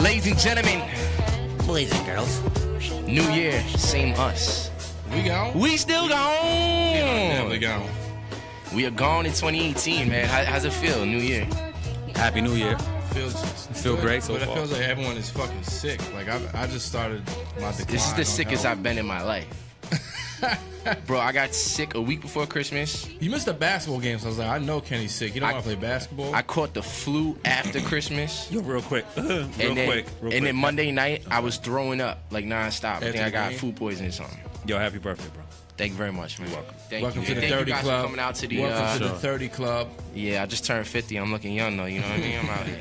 Ladies and gentlemen, boys and girls, New Year, same us. We gone? We still gone. Definitely gone. We are gone in 2018, man. How's it feel, New Year? Happy New Year. Feel great so but far. It feels like everyone is fucking sick. Like I just started my decline. This is the on sickest health. I've been in my life. Bro, I got sick a week before Christmas. You missed the basketball game, so I was like, I know Kenny's sick. You don't want to play basketball? I caught the flu after Christmas. Yo, real quick. Real quick. Then Monday night, I was throwing up like nonstop. I think I got game? food poisoning or something. Yo, happy birthday, bro. Thank you very much, man. You're welcome. Welcome you. to the Thank 30 you guys Club. For coming out to the, Welcome to the 30 Club. Yeah, I just turned 50. I'm looking young though. You know what I mean? I'm out here.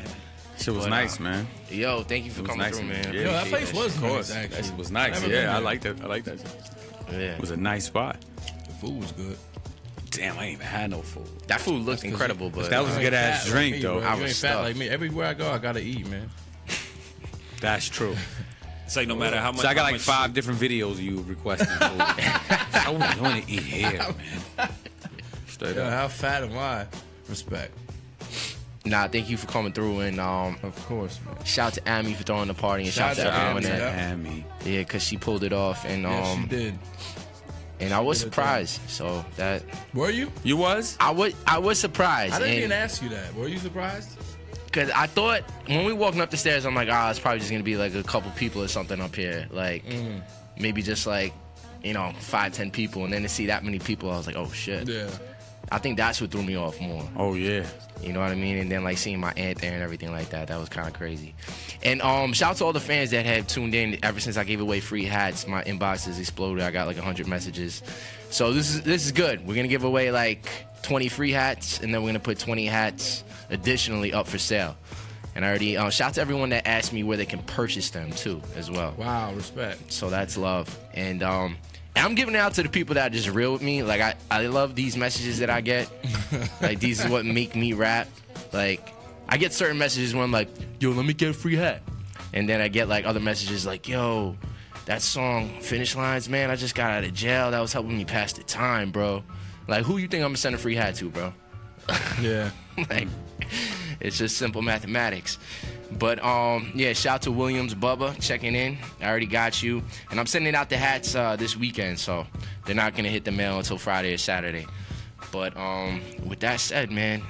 Shit was nice, man. Yo, thank you for coming nice, through, man. Yeah. Yo, that place was Of nice, course. actually. That was nice. Never been Yeah, I there. liked it. I liked that. Yeah. It was a nice spot. The food was good. Damn, I ain't even had no food. That food looked incredible, but That was a good ass Fat drink, like me, though. bro. I You was ain't fat stuffed. like me. Everywhere I go, I gotta eat, man. That's true. It's like no matter how much. So I got how like much- 5 different videos of you requesting food. I want to eat here, man. Straight Yo, up. how fat am I? Respect. nah, thank you for coming through, and Of course, man. shout out to Amy for throwing the party, and shout out Shout to out to everyone Amy, that, yeah. Amy. yeah, because she pulled it off, and Yeah, she did. and I was Did it, surprised. So that Were you? You was? I was surprised. I didn't and- even ask you that. Were you surprised? Cause I thought when we walking up the stairs, I'm like, it's probably just gonna be like a couple people or something up here, like maybe just like, 5-10 people, and then to see that many people, I was like, oh shit. Yeah. I think that's what threw me off more. Oh, yeah. You know what I mean? And then like seeing my aunt there and everything like that, that was kind of crazy. And shout out to all the fans that have tuned in ever since I gave away free hats. My inbox has exploded. I got like 100 messages. So this is good. We're gonna give away like 20 free hats, and then we're gonna put 20 hats additionally up for sale. And I already shout out to everyone that asked me where they can purchase them too as well. Wow, respect. So that's love. And I'm giving it out to the people that are just real with me. Like I love these messages that I get. Like these is what make me rap. Like I get certain messages where I'm like, yo, let me get a free hat. And then I get like other messages like, yo, that song Finish Lines, man, I just got out of jail. That was helping me pass the time, bro. Like who you think I'm gonna send a free hat to, bro? Yeah. Like it's just simple mathematics. But yeah, shout out to Williams Bubba checking in. I already got you, and I'm sending out the hats this weekend, so they're not gonna hit the mail until Friday or Saturday. But with that said, man,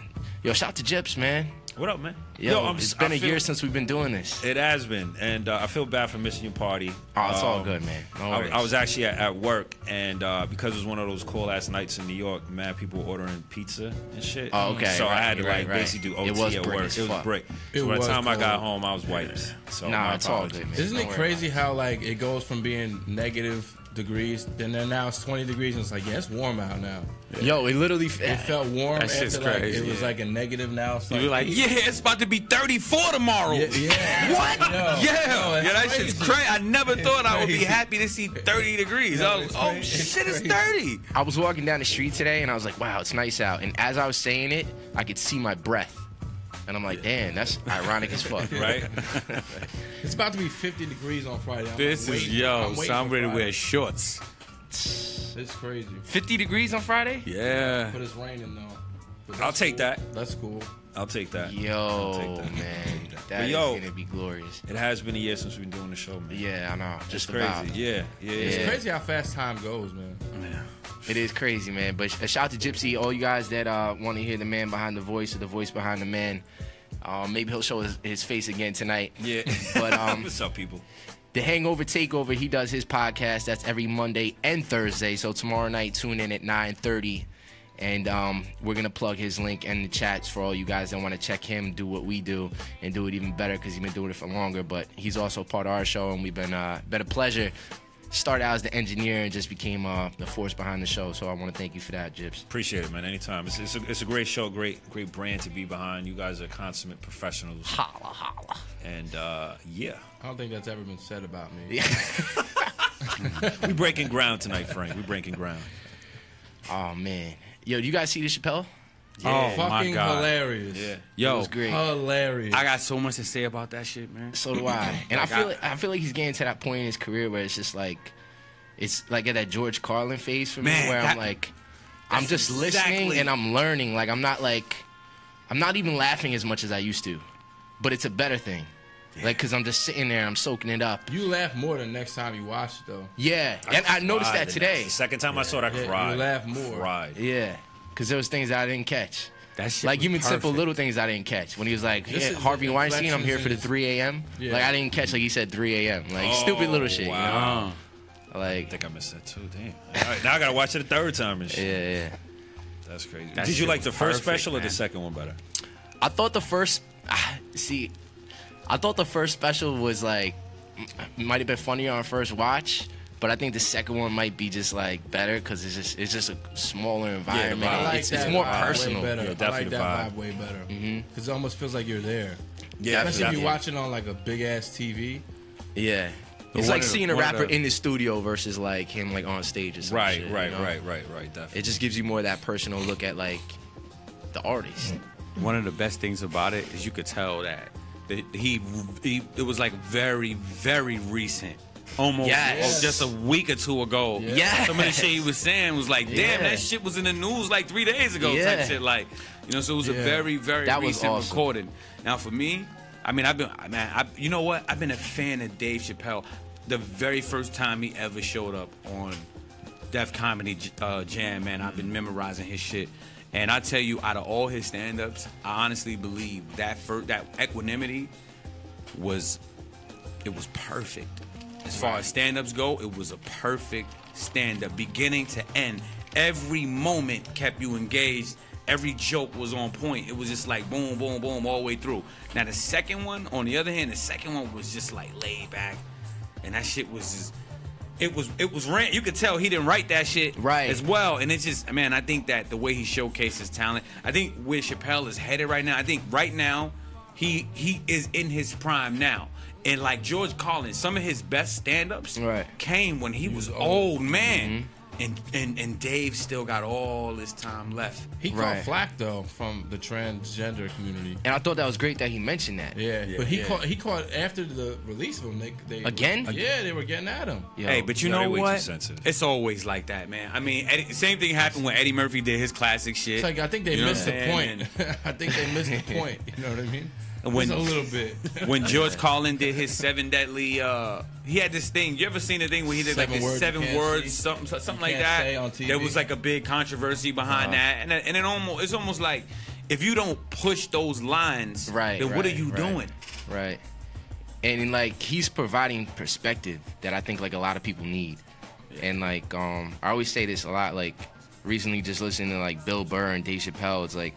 yo, shout out to Jips, man. What up, man? Yo, it's been a year since we've been doing this. It has been, and I feel bad for missing your party. Oh, it's all good, man. No worries. I was actually at work, and because it was one of those cool ass nights in New York, man, people were ordering pizza and shit. Oh, okay, So I right, had to right. basically do OT It was at brick work. as It was fuck. break. It So by the was time I got cold. home, I was wiped. So Nah, my it's all apologies. good, man. Isn't Don't it worry crazy how like it goes from being negative degrees, then now it's 20 degrees, and it's like, yeah, it's warm out now. Yo, it literally. It felt warm That shit's after like crazy, it was yeah. like a negative now. It's You were like, yeah, it's about to be 34 tomorrow. yeah. What? Yo, Yeah. yo, Yeah, that it's shit's crazy. crazy. I never thought I would be crazy. happy to see 30 degrees. I was, it's oh, crazy. It's shit, it's crazy. 30. I was walking down the street today, and I was like, wow, it's nice out. And as I was saying it, I could see my breath. And I'm like, damn, that's ironic as fuck. Right? It's about to be 50 degrees on Friday. I'm This like, is, waiting. yo, I'm waiting so I'm for ready to Friday. wear shorts. It's crazy, 50 degrees on Friday? Yeah. but it's raining though. But I'll that's take cool. that. That's cool. I'll take that. Yo, I'll take that. man, But that is yo- gonna be glorious. It has been a year since we've been doing the show, man. Yeah, I know. It's Just crazy. about. Yeah. It's Yeah. crazy how fast time goes, man. It is crazy, man. But shout out to Gypsy, all you guys that want to hear the man behind the voice or the voice behind the man. Maybe he'll show his face again tonight. Yeah. But What's up, people? The Hangover Takeover, he does his podcast. That's every Monday and Thursday. So tomorrow night, tune in at 9:30. And we're going to plug his link in the chats for all you guys that want to check him, do what we do, and do it even better because he's been doing it for longer. But he's also part of our show, and we've been a pleasure. Started out as the engineer and just became the force behind the show. So I want to thank you for that, Jips. Appreciate it, man. Anytime. It's a great show, great brand to be behind. You guys are consummate professionals. Holla, holla. And yeah, I don't think that's ever been said about me. we breaking ground tonight, Frank. We breaking ground. Oh, man. Yo, do you guys see the Chapelle? Oh, my Fucking God. hilarious. Yeah. It Yo, was great. Hilarious. I got so much to say about that shit, man. So do I. And I feel like he's getting to that point in his career where it's just like, it's like at that George Carlin phase for me, Man, where that- I'm like, I'm just listening exactly- and I'm learning. Like I'm not even laughing as much as I used to, but it's a better thing. Like, cause I'm just sitting there, I'm soaking it up. You laugh more the next time you watch it, though. Yeah, and I noticed that today. The second time I saw it, I cried. You laugh more. Cried. Yeah, cause there was things that I didn't catch. That shit Like was even simple perfect. little things I didn't catch. When he was like, This yeah, is Harvey the Weinstein, I'm here for the inflections 3 a.m. Yeah. Like I didn't catch like he said 3 a.m. Like stupid little shit. Wow. You know? I Like think I missed that too. Damn. All right, now I gotta watch it a third time and shit. yeah. That's crazy. That Did you shit like the was first perfect, special or the man. second one better? I thought the first I thought the first special was like might have been funnier on first watch, but I think the second one might be just like better because it's just a smaller environment. I like it's that more vibe personal. way better. Yeah, I definitely like the that vibe. vibe way better. Mm-hmm. Because it almost feels like you're there. Yeah, Especially if definitely. you're watching on like a big ass TV. Yeah. But It's one like of the- seeing a one of rapper the- in the studio versus like him like on stage or something. Right, shit, right, you know? right. Definitely. It just gives you more of that personal look at like the artist. One of the best things about it is you could tell that he it was like very, very recent. Almost Yes. just a week or two ago. Yeah. Some of the shit he was saying was like, damn, Yeah. that shit was in the news like 3 days ago. Yeah. Type shit. Like, you know, so it was a Yeah. very, very That was recent awesome. recording. Now for me, I mean, you know what? I've been a fan of Dave Chapelle. The very first time he ever showed up on Def Comedy Jam, man, I've been memorizing his shit. And I tell you, out of all his stand-ups, I honestly believe that equanimity was perfect. As far as stand-ups go, it was a perfect stand-up, beginning to end. Every moment kept you engaged. Every joke was on point. It was just like boom, boom, boom, all the way through. Now the second one, on the other hand, the second one was just like laid back, and that shit was just. It was rant. You could tell he didn't write that shit Right. as well. And it's just, man, I think that the way he showcases talent, I think where Chapelle is headed right now, I think right now he is in his prime now. And like George Carlin, some of his best stand-ups Right. came when he was old, man. And Dave still got all his time left. He caught Right. flack though from the transgender community. And I thought that was great that he mentioned that. Yeah, but he caught after the release of him. They Again? Yeah, they were getting at him. Yo, Hey, but you Very know way too what? sensitive. It's always like that, man. I mean, same thing happened when Eddie Murphy did his classic shit. It's like I think they You know missed what the I'm point. saying? I think they missed the point. You know what I mean? When- Just a little bit. When George Carlin did his 7 deadly, he had this thing. You ever seen the thing where he did like 7 this words you 7 can't words, see, something like can't that? say on TV. There was like a big controversy behind that, and it's almost like if you don't push those lines, Right, then what are right, you right. doing? Right. And like he's providing perspective that I think like a lot of people need. And like I always say this a lot, like recently just listening to like Bill Burr and Dave Chappelle, it's like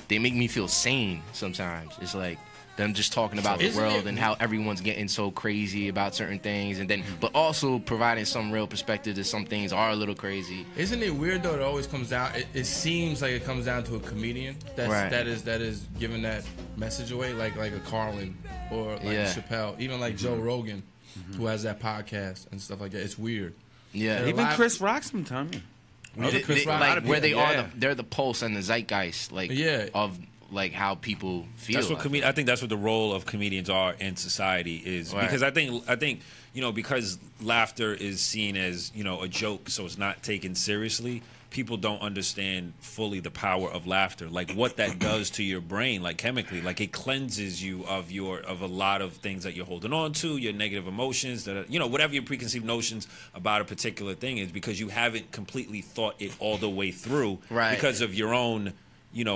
they make me feel sane sometimes. It's like them just talking about the Isn't world it- and how everyone's getting so crazy about certain things, and then but also providing some real perspective that some things are a little crazy. Isn't it weird though? It always comes down. It seems like it comes down to a comedian Right. that is giving that message away, like a Carlin or like Yeah. a Chappelle, even like Joe Rogan, who has that podcast and stuff like that. It's weird. Yeah. They're Even alive. Chris Rock sometimes. Other Chris Rock, like where they yeah. are, they're the pulse and the zeitgeist, like Yeah. of like how people feel. That's what I think that's what the role of comedians are in society is. Right. Because I think because laughter is seen as a joke, so it's not taken seriously. People don't understand fully the power of laughter, like what that does to your brain, like chemically, like it cleanses you of a lot of things that you're holding on to, your negative emotions, that whatever your preconceived notions about a particular thing is, because you haven't completely thought it all the way through, Right. because of your own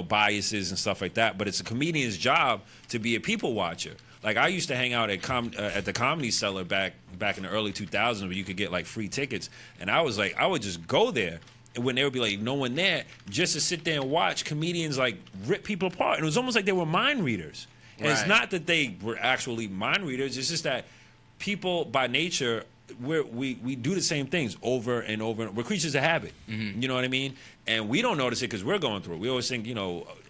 biases and stuff like that. But it's a comedian's job to be a people watcher. Like I used to hang out at the Comedy Cellar back in the early 2000s, where you could get like free tickets, and I would just go there. And when there would be like no one there, just to sit there and watch comedians like rip people apart, and it was almost like they were mind readers. And it's Right. not that they were actually mind readers; it's just that people by nature we do the same things over and over. We're creatures of habit. You know what I mean? And we don't notice it because we're going through it. We always think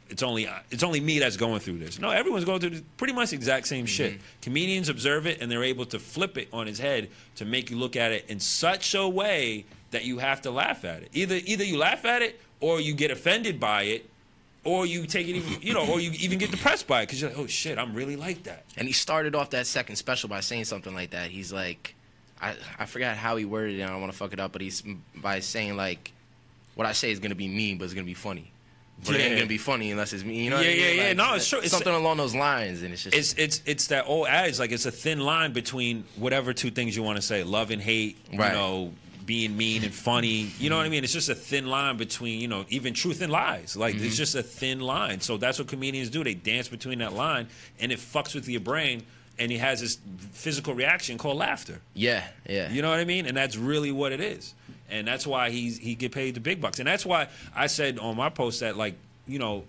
it's only me that's going through this. No, everyone's going through pretty much the exact same shit. Comedians observe it, and they're able to flip it on its head to make you look at it in such a way that you have to laugh at it. Either you laugh at it, or you get offended by it, or you take it even, or you even get depressed by it because you're like, oh shit, I'm really like that. And he started off that second special by saying something like that. He's like, I forgot how he worded it. I don't want to fuck it up, but he's by saying like, what I say is gonna be mean, but it's gonna be funny. but it ain't Yeah. gonna be funny unless it's me. You know what I mean? Yeah. Like, No, it's true. It's- something along those lines, and it's just It's that old adage, like it's a thin line between whatever two things you want to say, love and hate, Right. you know, being mean and funny. You know what I mean? It's just a thin line between, you know, even truth and lies. Like it's just a thin line. So that's what comedians do. They dance between that line, and it fucks with your brain. And he has this physical reaction called laughter. yeah. You know what I mean? And that's really what it is. And that's why he get paid the big bucks. And that's why I said on my post that, like, you know,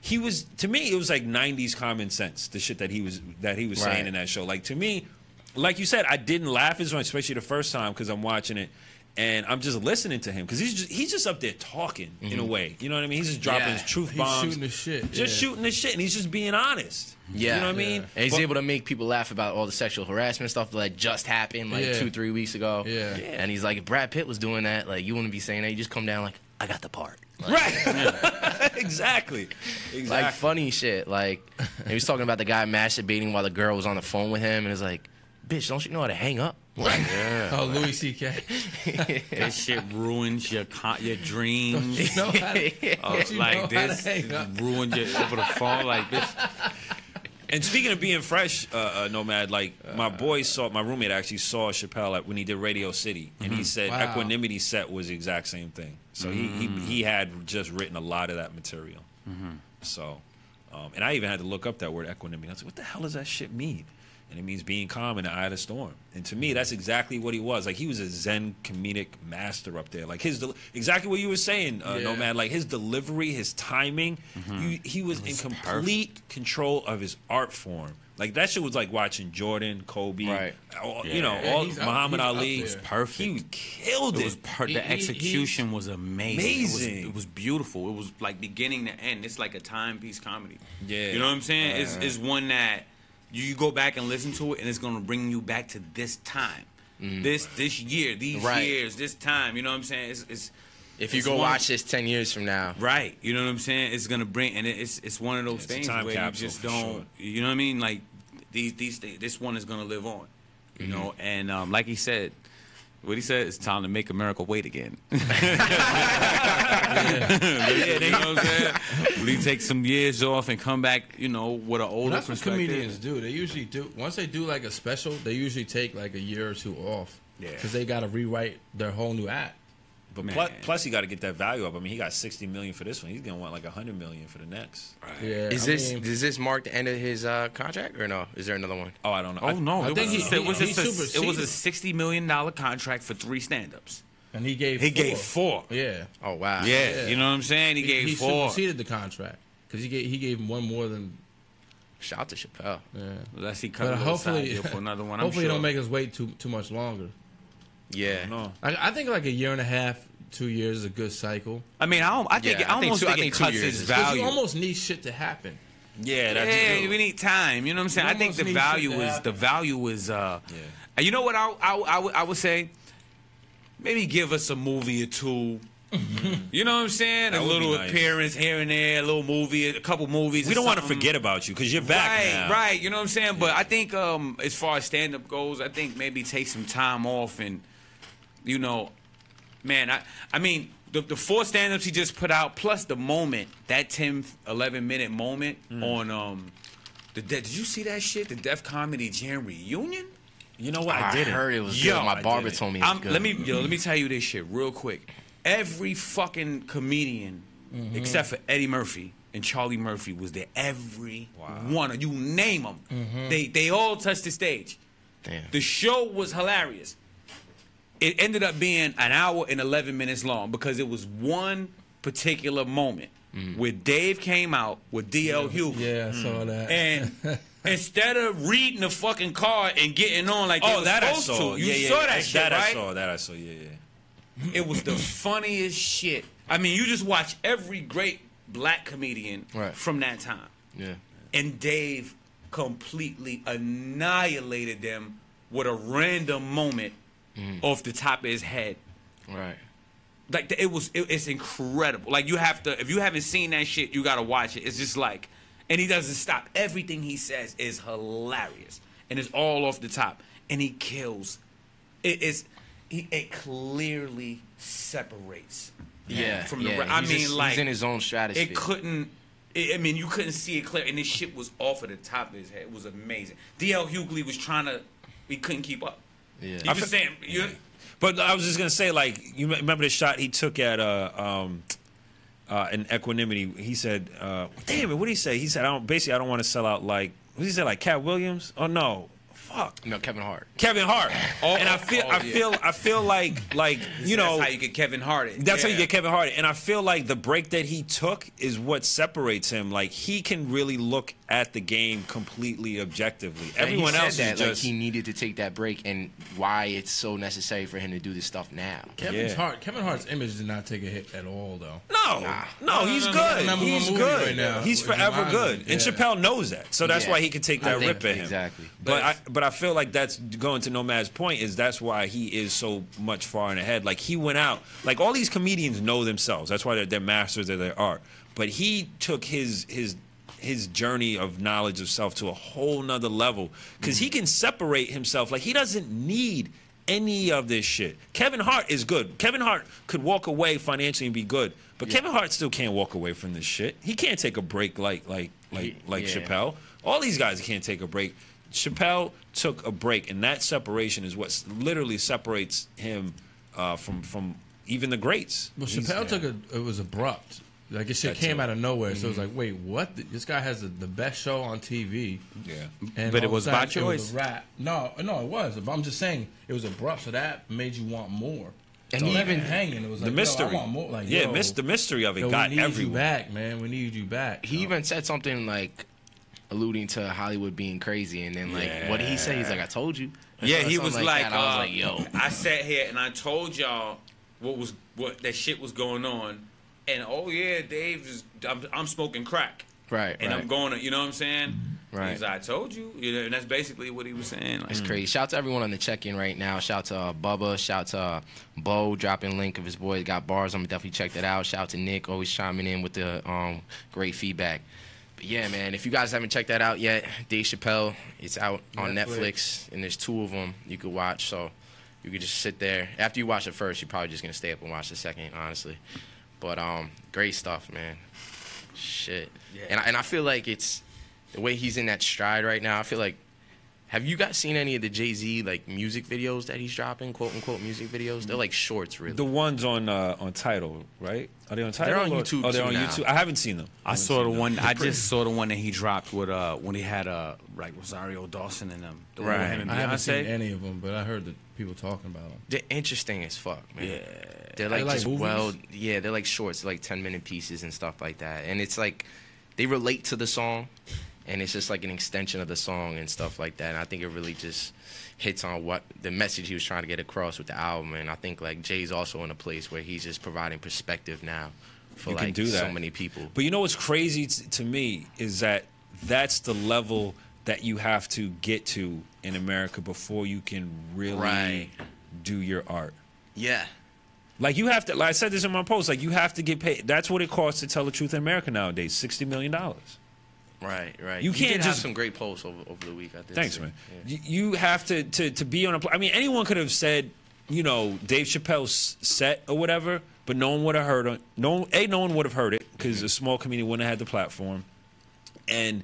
he was, to me, it was like 90s common sense, the shit that he was Right. saying in that show. Like, to me, like you said, I didn't laugh as much, especially the first time, because I'm watching it and I'm just listening to him because he's just up there talking in a way. You know what I mean? He's just dropping Yeah. his truth He's bombs. shooting the shit. Just shooting the shit, and he's just being honest. Yeah. You know what I mean? And he's But- able to make people laugh about all the sexual harassment stuff that just happened like Yeah. 2-3 weeks ago. Yeah. And he's like, if Brad Pitt was doing that, like, you wouldn't be saying that. You just come down like, I got the part. Like, Right. Exactly. like funny shit. Like, and he was talking about the guy masturbating while the girl was on the phone with him, and it's like, bitch, don't you know how to hang up? Like, Oh, Louis C.K. That shit ruins your dreams. You know how to, don't you know Like how this to hang up? ruined your over the phone like this. And speaking of being fresh, Nomad, like my roommate actually saw Chapelle when he did Radio City, and he said Wow. Equanimity set was the exact same thing. So he had just written a lot of that material. So, and I even had to look up that word equanimity. I was like, what the hell does that shit mean? And it means being calm in the eye of the storm. And to me, that's exactly what he was. Like, he was a Zen comedic master up there. Like, exactly what you were saying, Nomad. Like, his delivery, his timing, he was in complete control of his art form. Like, that shit was like watching Jordan, Kobe, Right. you know, Yeah, all he's up- Muhammad he's up Ali. there. Perfect. He killed it. The execution was amazing. Amazing. It was beautiful. It was like beginning to end. It's like a timepiece comedy. Yeah. You know what I'm saying? It's one that you go back and listen to it, and it's gonna bring you back to this time, this year, these Right. years, this time. You know what I'm saying? It's if you it's go one- watch this 10 years from now. right. You know what I'm saying? It's gonna bring, and it's one of those It's a things time where you capsule just for don't. sure. You know what I mean? Like these things, this one is gonna live on. You know, and like he said. What he said, it's time to make America wait again. You know what I'm saying? Will he take some years off and come back, you know, with an older That's what perspective? comedians do. They usually do. Once they do like a special, they usually take like a year or two off. Yeah. Because they got to rewrite their whole new act. But Man. plus, he got to get that value up. I mean, he got $60 million for this one. He's gonna want like $100 million for the next. Yeah. Is I this mean, does this mark the end of his contract or no? Is there another one? Oh, I don't know. Oh no! I It think was, he- it was he just it was a superseded. $60 million contract for 3 stand-ups. and he gave He four. gave 4. Yeah. Oh wow. Yeah, you know what I'm saying? He gave He 4. superseded the contract because he gave him one more than. Shout out to Chapelle. Yeah. Unless he cut But a little hopefully, side deal for another one. I'm hopefully, sure. he don't make us wait too much longer. Yeah. No. I think like a year and a half, 2 years is a good cycle. I mean, I think Yeah, I think almost two- I think think it 2 cuts years his is- Because value. you almost need shit to happen. Yeah, that's Yeah, true. we need time. You know what I'm saying? You I think almost the need value shit to is happen. the value is. You know what I would say? Maybe give us a movie or two. You know what I'm saying? That A would be little nice. appearance here and there, a little movie, a couple movies. We or don't want to something. forget about you because you're back Right, now. right. You know what I'm saying? But I think as far as stand up goes, I think maybe take some time off and, you know, man, I mean, the 4 stand ups he just put out, plus the moment, that 10, 11 minute moment on did you see that shit? The Def Comedy Jam reunion? You know what? I I didn't. heard it was Yo, good. My I barber didn't. told me it was good. Let me tell you this shit real quick. Every fucking comedian except for Eddie Murphy and Charlie Murphy was there. Every one of you name them. They all touched the stage. Damn. The show was hilarious. It ended up being an hour and 11 minutes long because it was one particular moment where Dave came out with D.L. Hughley. Yeah, I saw that. And instead of reading the fucking card and getting on like they Oh, was that I supposed saw. to, you Yeah, saw yeah, that shit, that right? I saw. That I saw. Yeah, yeah. It was the funniest shit. I mean, you just watch every great black comedian Right. from that time. Yeah. And Dave completely annihilated them with a random moment off the top of his head. Right. Like it's incredible. Like you have to, if you haven't seen that shit, you gotta watch it. It's just like, and he doesn't stop. Everything he says is hilarious, and it's all off the top. And he kills. It clearly separates Yeah, From the yeah. I He's mean, just- like he's in his own stratosphere. It couldn't. I mean, you couldn't see it clear, and this shit was off of the top of his head. It was amazing. DL Hughley was trying to. He couldn't keep up. Yeah. He was saying. But I was just gonna say, like, you remember the shot he took at in Equanimity? He said, "Damn it, what did he say?" He said, "I don't want to sell out like." What did he say, like Cat Williams? Oh no, fuck. No, Kevin Hart. Kevin Hart. And I feel like you know, that's how you get Kevin Hart. That's how you get Kevin Hart. And I feel like the break that he took is what separates him. Like, he can really look at the game completely objectively. Everyone else said is that, just like, he needed to take that break, and why it's so necessary for him to do this stuff now. Kevin Hart's image did not take a hit at all, though. No, he's good. No, He's movie good. right now. He's forever good. And Chappelle knows that. So that's why he could take that rip at him. Exactly. But I feel like that's going to Nomad's point, is that's why he is so much far in ahead. Like, he went out, like, all these comedians know themselves. That's why they're masters of their art. But he took his journey of knowledge of self to a whole nother level, because he can separate himself. Like, he doesn't need any of this shit. Kevin Hart is good. Kevin Hart could walk away financially and be good, but Kevin Hart still can't walk away from this shit. He can't take a break like Chappelle. All these guys can't take a break. Chappelle took a break, and that separation is what literally separates him from even the greats. Well, Chappelle it was abrupt. Like, it shit came out of nowhere. So it was like, wait, what? This guy has the best show on TV. Yeah. And But it all was of a by sudden, it was choice. a rap. No, it was. But I'm just saying, it was abrupt, so that made you want more. And so he even even hanging, it was The like, mystery. I want more. Like, The mystery of it got we need everyone. you back, man. We need you back. He even said something like alluding to Hollywood being crazy, and then like, what did he say? He's like, I told you. Yeah, Or he something was like, that. I was like, yo. I sat here and I told y'all what that shit was going on, and oh yeah, Dave is. I'm smoking crack. Right. And I'm going to, you know what I'm saying? Right. He's like, I told you. You know, and that's basically what he was saying. Like, It's crazy. Shout out to everyone on the check-in right now. Shout out to Bubba. Shout out to Bo, dropping link of his boy got bars. I'm gonna definitely check that out. Shout out to Nick, always chiming in with the great feedback. But yeah, man, if you guys haven't checked that out yet, Dave Chappelle, it's out on Netflix, and there's 2 of them you could watch. So you could just sit there. After you watch the first, you're probably just gonna stay up and watch the second, honestly. But great stuff, man. Shit. Yeah. And I feel like it's the way he's in that stride right now. I feel like, have you guys seen any of the Jay-Z like music videos that he's dropping, quote unquote music videos? They're like shorts, really. The ones on Tidal, right? Are they on Tidal? They're on YouTube. Oh, they're too on now. YouTube. I haven't seen them. I saw the one. I just saw the one that he dropped with when he had like Rosario Dawson and them. The one with him and I haven't seen Beyonce. any of them, but I heard the people talking about them. They're interesting as fuck, man. Yeah. They're like, like just movies? they're like shorts, they're like 10-minute pieces and stuff like that. And it's like they relate to the song, and it's just like an extension of the song and stuff like that. And I think it really just hits on what the message he was trying to get across with the album. And I think like Jay's also in a place where he's just providing perspective now for You can like do that. so many people. But you know what's crazy to me is that that's the level that you have to get to in America before you can really do your art. Yeah. Like, you have to, like I said this in my post, like, you have to get paid. That's what it costs to tell the truth in America nowadays, $60 million. Right. You He can't did have just- some great posts over the week. I did Thanks, see. man. Yeah. You have to be on a. I mean, anyone could have said, you know, Dave Chappelle's set or whatever, but no one would have heard it. No one would have heard it because a small community wouldn't have had the platform. And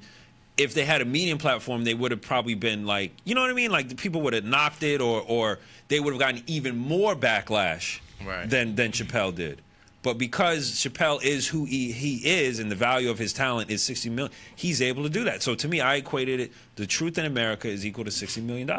if they had a medium platform, they would have probably been like, you know what I mean? Like, the people would have knocked it, or they would have gotten even more backlash than Chappelle did. But because Chappelle is who he is, and the value of his talent is $60 million, he's able to do that. So to me, I equated it, the truth in America is equal to $60 million.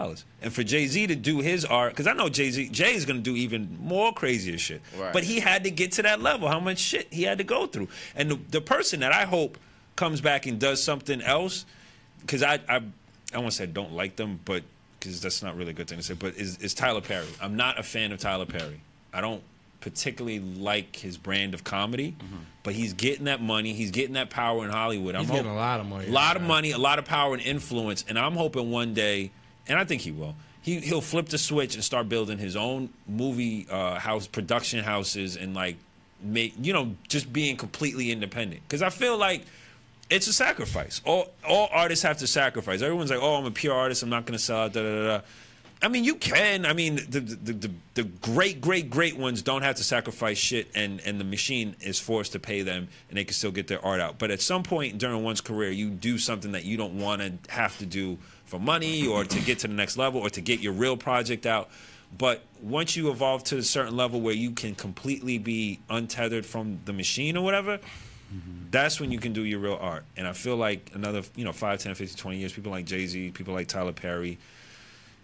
And for Jay-Z to do his art, because I know Jay is going to do even more crazier shit. Right. But he had to get to that level, how much shit he had to go through. And the person that I hope comes back and does something else, because I want to say I don't like them, but because that's not really a good thing to say, but is Tyler Perry. I'm not a fan of Tyler Perry. I don't particularly like his brand of comedy, but he's getting that money, he's getting that power in Hollywood. He's getting a lot of money. A lot of money, a lot of power and influence, and I'm hoping one day, and I think he will, he'll flip the switch and start building his own movie production houses, and like make, you know, just being completely independent. Because I feel like it's a sacrifice. All artists have to sacrifice. Everyone's like, oh, I'm a pure artist, I'm not going to sell out, da da da. I mean, you can. I mean, the great ones don't have to sacrifice shit, and the machine is forced to pay them, and they can still get their art out. But at some point during one's career, you do something that you don't want to have to do for money or to get to the next level or to get your real project out. But once you evolve to a certain level where you can completely be untethered from the machine or whatever, that's when you can do your real art. And I feel like another, 5, 10, 15, 20 years, people like Jay-Z, people like Tyler Perry,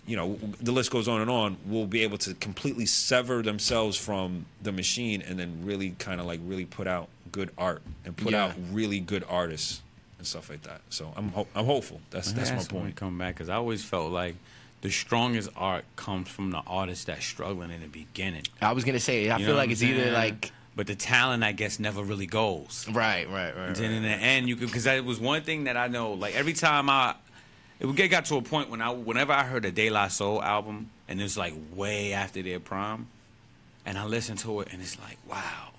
the list goes on, will be able to completely sever themselves from the machine and then really kind of like really put out good art and put out really good artists and stuff like that. So I'm hopeful. That's my point. Come back, because I always felt like the strongest art comes from the artist that's struggling in the beginning. I was gonna say, I feel like it's either like, but the talent, I guess, never really goes. Right. And then in the end, you could, because that was one thing that I know. Like every time it got to a point whenever I heard a De La Soul album, and it's like way after their prime, and I listened to it, and it's like, wow,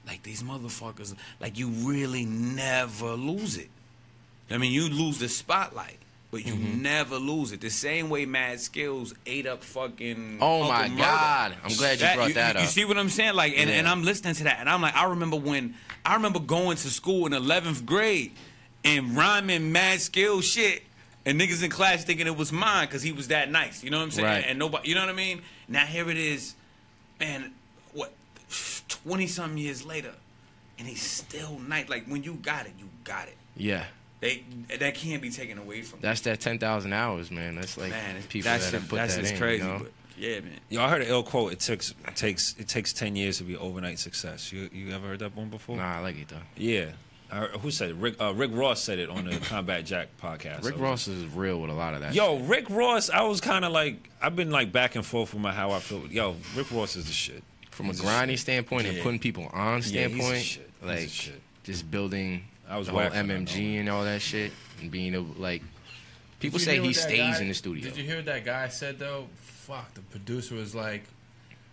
like these motherfuckers, like you really never lose it. I mean, you lose the spotlight, but you never lose it. The same way Mad Skills ate up fucking Oh my Uncle God. Murder. I'm glad you brought that up. You see what I'm saying? Like, and I'm listening to that, and I'm like, I remember going to school in 11th grade and rhyming Mad Skills shit, and niggas in class thinking it was mine because he was that nice. You know what I'm saying? Right. And nobody, you know what I mean? Now here it is, man, 20-something years later, and he's still nice. Like, when you got it, you got it. Yeah. That can't be taken away from you. That's that 10,000 hours, man. That's like people that have put that in. Crazy, You know? but yeah, man. I heard an ill quote. It takes 10 years to be overnight success. You ever heard that one before? Nah, I like it though. Yeah. Who said it? Rick Ross said it on the Combat Jack podcast. Rick Ross is real with a lot of that. Yo, Rick Ross, I was kind of like, I've been like back and forth with how I feel. Yo, Rick Ross is the shit. From a grinding standpoint and putting people on standpoint, he's like just building I was the whole whack for that, MMG and all that shit, and being able, like, people Did you say hear he what that stays guy- in the studio. Did you hear what that guy said though? Fuck, the producer was like,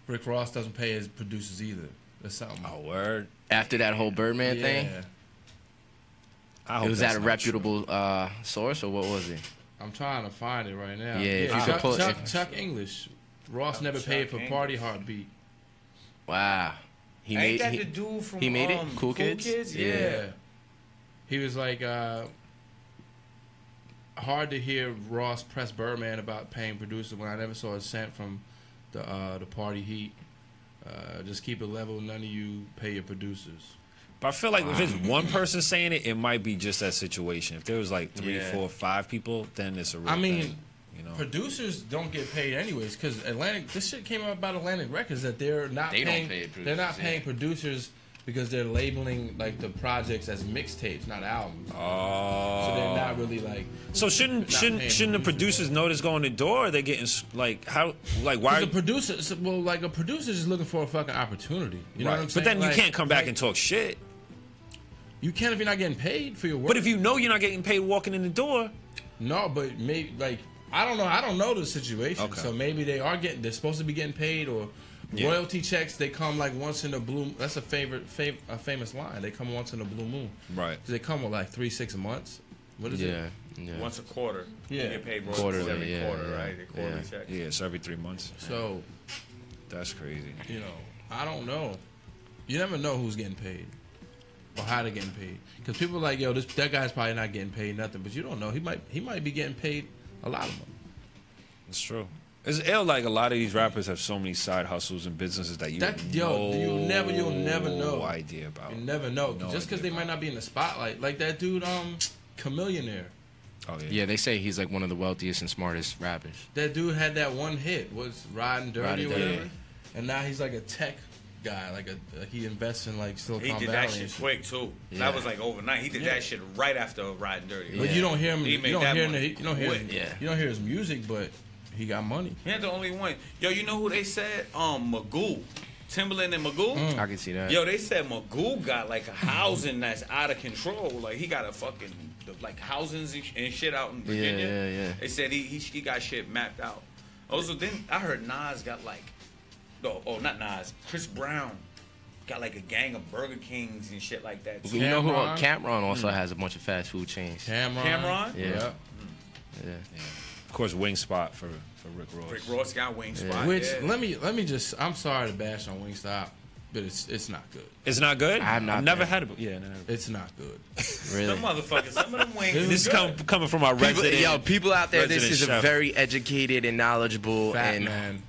Rick Ross doesn't pay his producers either. Or something. Oh, word. After that whole Birdman thing, I hope it was that's at a not reputable source, or what was it? I'm trying to find it right now. Yeah, if you could pull it- Chuck English. Ross never Chuck paid for English. Party Heartbeat. Wow, he Ain't made that he, the dude from he made it? Cool Kids? Yeah. He was like, hard to hear Ross press Birdman about paying producers when I never saw a cent from the Party Heat. Just keep it level. None of you pay your producers. But I feel like if it's one person saying it, it might be just that situation. If there was like 3, Yeah. 4, 5 people, then it's a real I mean, thing. You know? producers don't get paid anyways because Atlantic. This shit came out about Atlantic Records that they're not They don't paying. pay They're not producers, paying producers because they're labeling like the projects as mixtapes, not albums. So they're not really like. So shouldn't paying the producers know this going the door? Or are they getting like how like why? The producers, well, like a producer's just looking for a fucking opportunity. You know what I'm saying? But then you Like- can't come back like, and talk shit. You can if you're not getting paid for your work. But if you know you're not getting paid walking in the door, no, but maybe like I don't know. I don't know the situation. Okay. So maybe they are getting. They're supposed to be getting paid or. Yeah. Royalty checks, they come like once in a blue. That's a famous line. They come once in a blue moon. right? They come with like 3-6 months. What is it? yeah. Once a quarter. Yeah. You get paid Quarterly, every yeah, quarter, yeah, right? The quarterly yeah. check. Yeah, it's every 3 months. So, That's crazy. I don't know. You never know who's getting paid or how they're getting paid. Because people are like, yo, that guy's probably not getting paid nothing, but you don't know. He might be getting paid a lot of money. It's true. It's ill. Like a lot of these rappers have so many side hustles and businesses that you'll never know. Idea about. You never know. No Just because idea they might not be in the spotlight. Like that dude, Chameleonaire. Oh yeah. Yeah, they say he's like one of the wealthiest and smartest rappers. That dude had that one hit, was Riding Dirty Riding or Dirty. whatever. And now he's like a tech guy. Like he invests in like Silicon He Valley. did that and shit quick too. Yeah. That was like overnight. He did that shit right after Riding Dirty. But you don't hear him. He You made don't that hear money him. You don't hear. quick. Yeah. You don't hear his music, but he got money. He ain't the only one. Yo, you know who they said? Magoo. Timberland and Magoo. I can see that. Yo, they said Magoo got like a housing that's out of control. Like he got a fucking like housings and shit out in Virginia. Yeah. They said he got shit mapped out. Also, then I heard Nas got like, not Nas, Chris Brown got like a gang of Burger Kings and shit like that. Too. You know who? Cameron? Cameron also has a bunch of fast food chains. Cameron. Cameron? Yeah. Yeah. Yeah. Of course, Wingspot for Rick Ross. Rick Ross got Wingspot. Which yeah. let me just. I'm sorry to bash on Wingstop, but it's not good. It's not good. I've never had it. Yeah, never. It's not good. Really? Some motherfuckers, some of them wings. This is coming from our resident. People out there, this resident is a chef. very educated and knowledgeable Fat and man.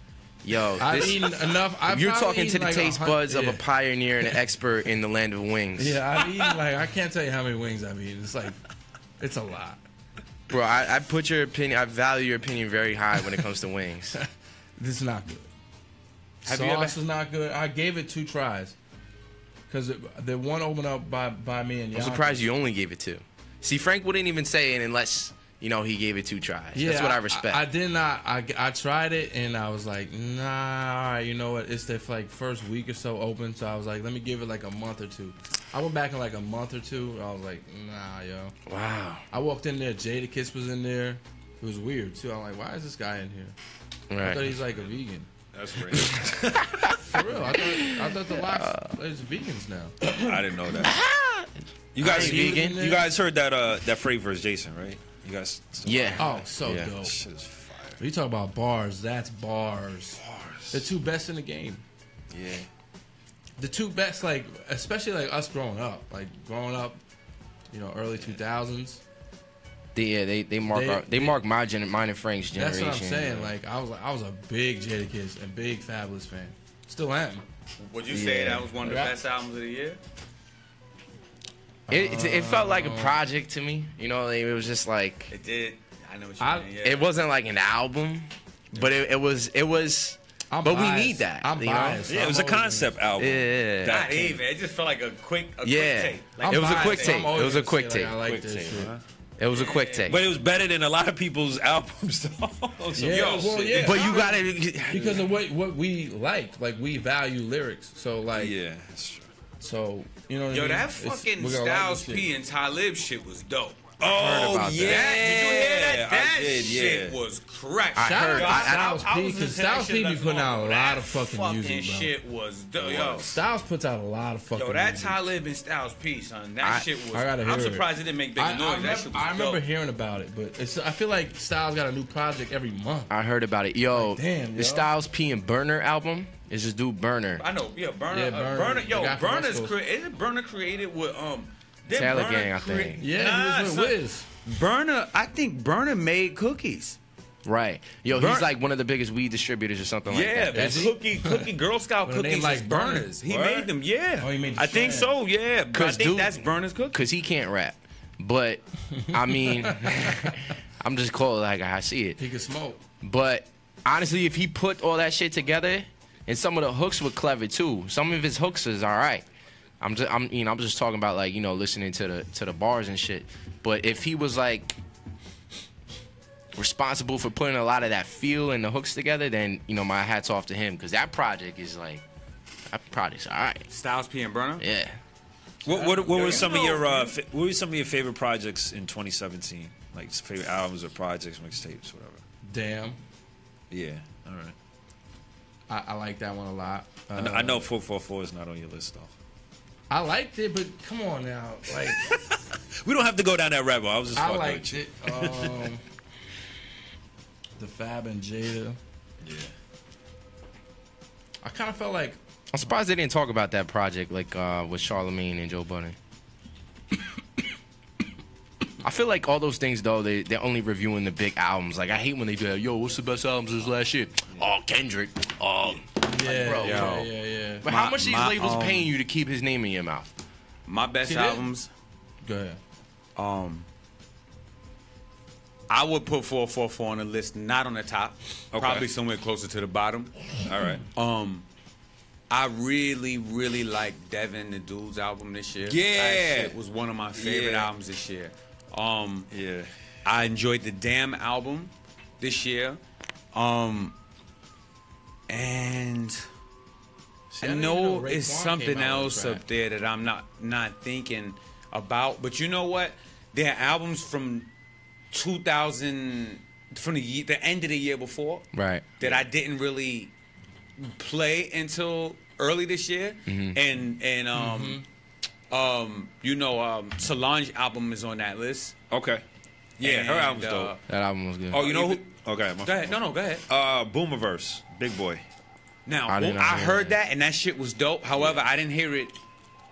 yo. I've This, eaten enough. I've you're probably talking to eaten the like taste 100 buds of a yeah. pioneer and an expert in the land of wings. Yeah, I've eaten like I can't tell you how many wings I've eaten. It's like it's a lot. Bro, I put your opinion. I value your opinion very high when it comes to wings. This is not good. Have you ever- Sauce is not good. I gave it 2 tries because the one opened up by me and I'm Yonkers. surprised you only gave it 2. See, Frank wouldn't even say it unless he gave it 2 tries. Yeah, That's what I respect. I did not. I tried it and I was like, nah. All right, you know what? It's the like first week or so open, so I was like, let me give it like a month or 2. I went back in like a month or 2. And I was like, nah, yo. Wow. I walked in there. Jadakiss was in there. It was weird too. I'm like, why is this guy in here? I thought Right. he's like a vegan. That's crazy. For real. I thought the locks is vegans now. I didn't know that. You guys, I ain't vegan. you guys heard that Freight vs. Jason, right? You guys. Yeah. Oh, so Yeah. dope. Shit is fire. You talk about bars. That's bars. The 2 best in the game. Yeah. The 2 best, like especially like us growing up, early 2000s. They mark mine and Frank's generation. That's what I'm saying. Like I was a big Jadakiss and big Fabulous fan. Still am. Would you say Yeah. that was one of the best albums of the year? It felt like a project to me. It was just like It did. I know what you mean. Yeah. it wasn't like an album, but it was. I'm But biased. we need that. I'm biased. Yeah, it was a concept album. Yeah. That Not even. It just felt like a quick Yeah. tape. It was a quick biased. tape. I'm always It was a gonna quick say, tape. I like Quick this tape, shit. huh? It was a quick take. But it was better than a lot of people's albums. Though. So, Yeah, well, yeah. But you gotta. Because of what we like we value lyrics. So like, yeah, that's true. so you know what I Yo, mean? that It's- fucking we're gonna like Styles this P shit. and Talib shit was dope. Oh about that. yeah, Did you hear that? That I did, shit yeah. was correct. I heard- Yo, Styles P, was 'cause listening to Styles that P shit be not putting too out a long lot ago. of fucking music, bro. Shit was dope. Yo, Styles puts out a lot of fucking. that music. Talib and Styles P, son. That shit was. I gotta hear I'm it. surprised it didn't make bigger noise. That shit was I remember dope. hearing about it, but I feel like Styles got a new project every month. I heard about it. Yo, Like, damn, the yo. Styles P and Burner album is this dude Burner. I know, yeah, Burner. Yeah, Burner. Burner. The Yo, guy from Burner's West Coast. isn't Burner created with didn't Taylor Burner Gang, I think. Yeah, Nah, he was son. with Wiz. Burner, I think Burner made cookies. Right. Yo, Burn- he's like one of the biggest weed distributors or something like Yeah, that. that's Is he? cookie Girl Scout Well, they cookies like is Burner. Burners. He Word? made them, yeah. Oh, he made the I think strand. so, yeah. But I 'Cause think dude- that's Burner's cookies. Because he can't rap. But, I mean, I'm just cold like I see it. He could smoke. But, honestly, if he put all that shit together, and some of the hooks were clever, too. Some of his hooks is all right. I'm just talking about, like, listening to the bars and shit. But if he was, like, responsible for putting a lot of that feel and the hooks together, then, my hat's off to him. Because that project's all right. Styles P and Burner? Yeah. What were some of know- your what were some of your favorite projects in 2017? Like favorite albums or projects, mixtapes, whatever. Damn. Yeah, all right. I like that one a lot. I know 444 is not on your list though. I liked it, but come on now. Like, We don't have to go down that rabbit hole. I was just I fucking liked with you. it. The Fab and Jada. Yeah. I kind of felt like I'm surprised they didn't talk about that project like with Charlamagne and Joe Budden. I feel like all those things though they're only reviewing the big albums. Like I hate when they do that. Yo, what's the best albums this last year? Oh, Kendrick. Oh, yeah, bro, yeah. but how much these labels paying you to keep his name in your mouth? My best See, that- albums, Go ahead. I would put 444 on the list, not on the top. Probably somewhere closer to the bottom. All right. I really, really like Devin the Dude's album this year. Yeah. That shit was one of my favorite Yeah. albums this year. Yeah. I enjoyed the Damn album this year. And See, I didn't even know Raekwon it's something came out with else a track. up there that I'm not thinking about. But you know what? There are albums from 2000, from the end of the year before, Right. that I didn't really play until early this year. And Solange album is on that list. Okay. Yeah, her album's dope. That album was good. Oh, you know who? Okay, Go ahead. No, go ahead. Boomerverse, Big Boy. Now, I did not I hear heard that, and that shit was dope. However, I didn't hear it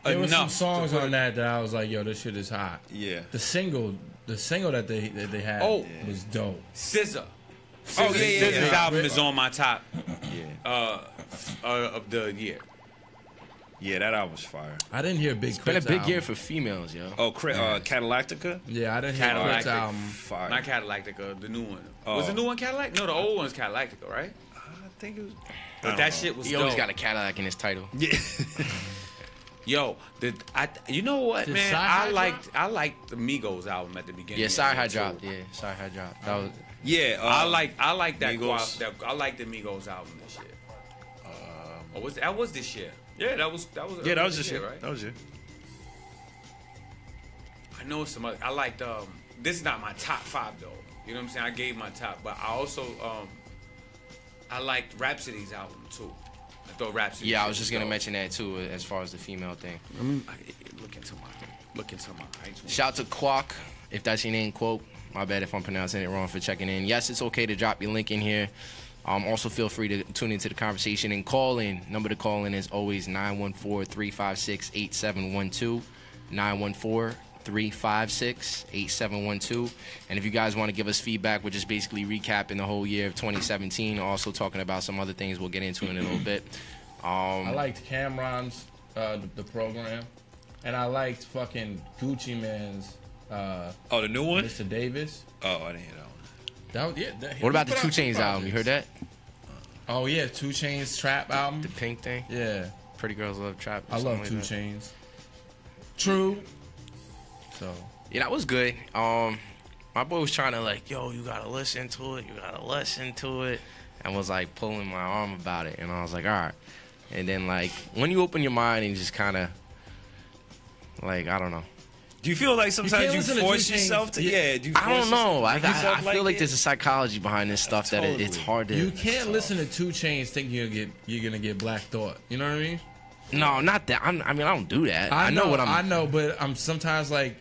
There were some enough. songs on that I was like, yo, this shit is hot. Yeah. The single that they had was dope. SZA. Oh, yeah, SZA's yeah. album is on my top Yeah. of the year. Yeah, that album was fire. I didn't hear Big It's been a Crit's big album. year for females, yo. Oh, Cadillactica? Yeah, I didn't hear Crit's Cadillactic. album. Fire. Not Cadillactica, the new one. Oh. Was the new one Cadillac? No, the old one's Cadillactica, right? I think it was. But that shit was He dope. always got a Cadillac in his title. Yeah. Yo, you know what, Did man? Sci-Hi I liked the Migos album at the beginning. Yeah, of the Sci-Hi year, too. dropped. Yeah, Sci-Hi dropped. That was. Yeah. I like that. Migos. I like the Migos album this year. That was this year. Yeah, that was. Yeah, that was this year, year. right? That was it. I know some other. I liked. This is not my top 5 though. You know what I'm saying? I gave my top, but I also I liked Rhapsody's album too. I thought Rhapsody. Yeah, I was just gonna mention that too, as far as the female thing. Look into my iTunes. Shout to Quack, if that's your name, quote. My bad if I'm pronouncing it wrong, for checking in. Yes, it's okay to drop your link in here. Also, feel free to tune into the conversation and call in. Number to call in is always 914-356-8712. 914-356-8712. And if you guys want to give us feedback, we're just basically recapping the whole year of 2017. Also talking about some other things we'll get into in a little bit. I liked Cameron's the program, and I liked fucking Gucci Man's Oh, the new one? Mr. Davis. Oh, I didn't hear that one. What about the 2 Chainz album? You heard that? Oh yeah, 2 Chainz Trap album. The Pink thing? Yeah, Pretty Girls Love Trap. or I love something 2 like that. Chainz. True. So Yeah, that was good. My boy was trying to yo, you gotta listen to it. And was pulling my arm about it, and I was like, all right. And then when you open your mind and just kind of I don't know. Do you feel like sometimes you listen to force 2 Chainz. yourself to? Yeah. Yeah. Do you I don't force know. I yourself feel like it? there's a psychology behind this stuff that it's Totally. hard to. you can't listen to 2 Chainz thinking you're gonna get Black Thought. You know what I mean? No, not that. I don't do that. I know what I'm. I know, but I'm sometimes I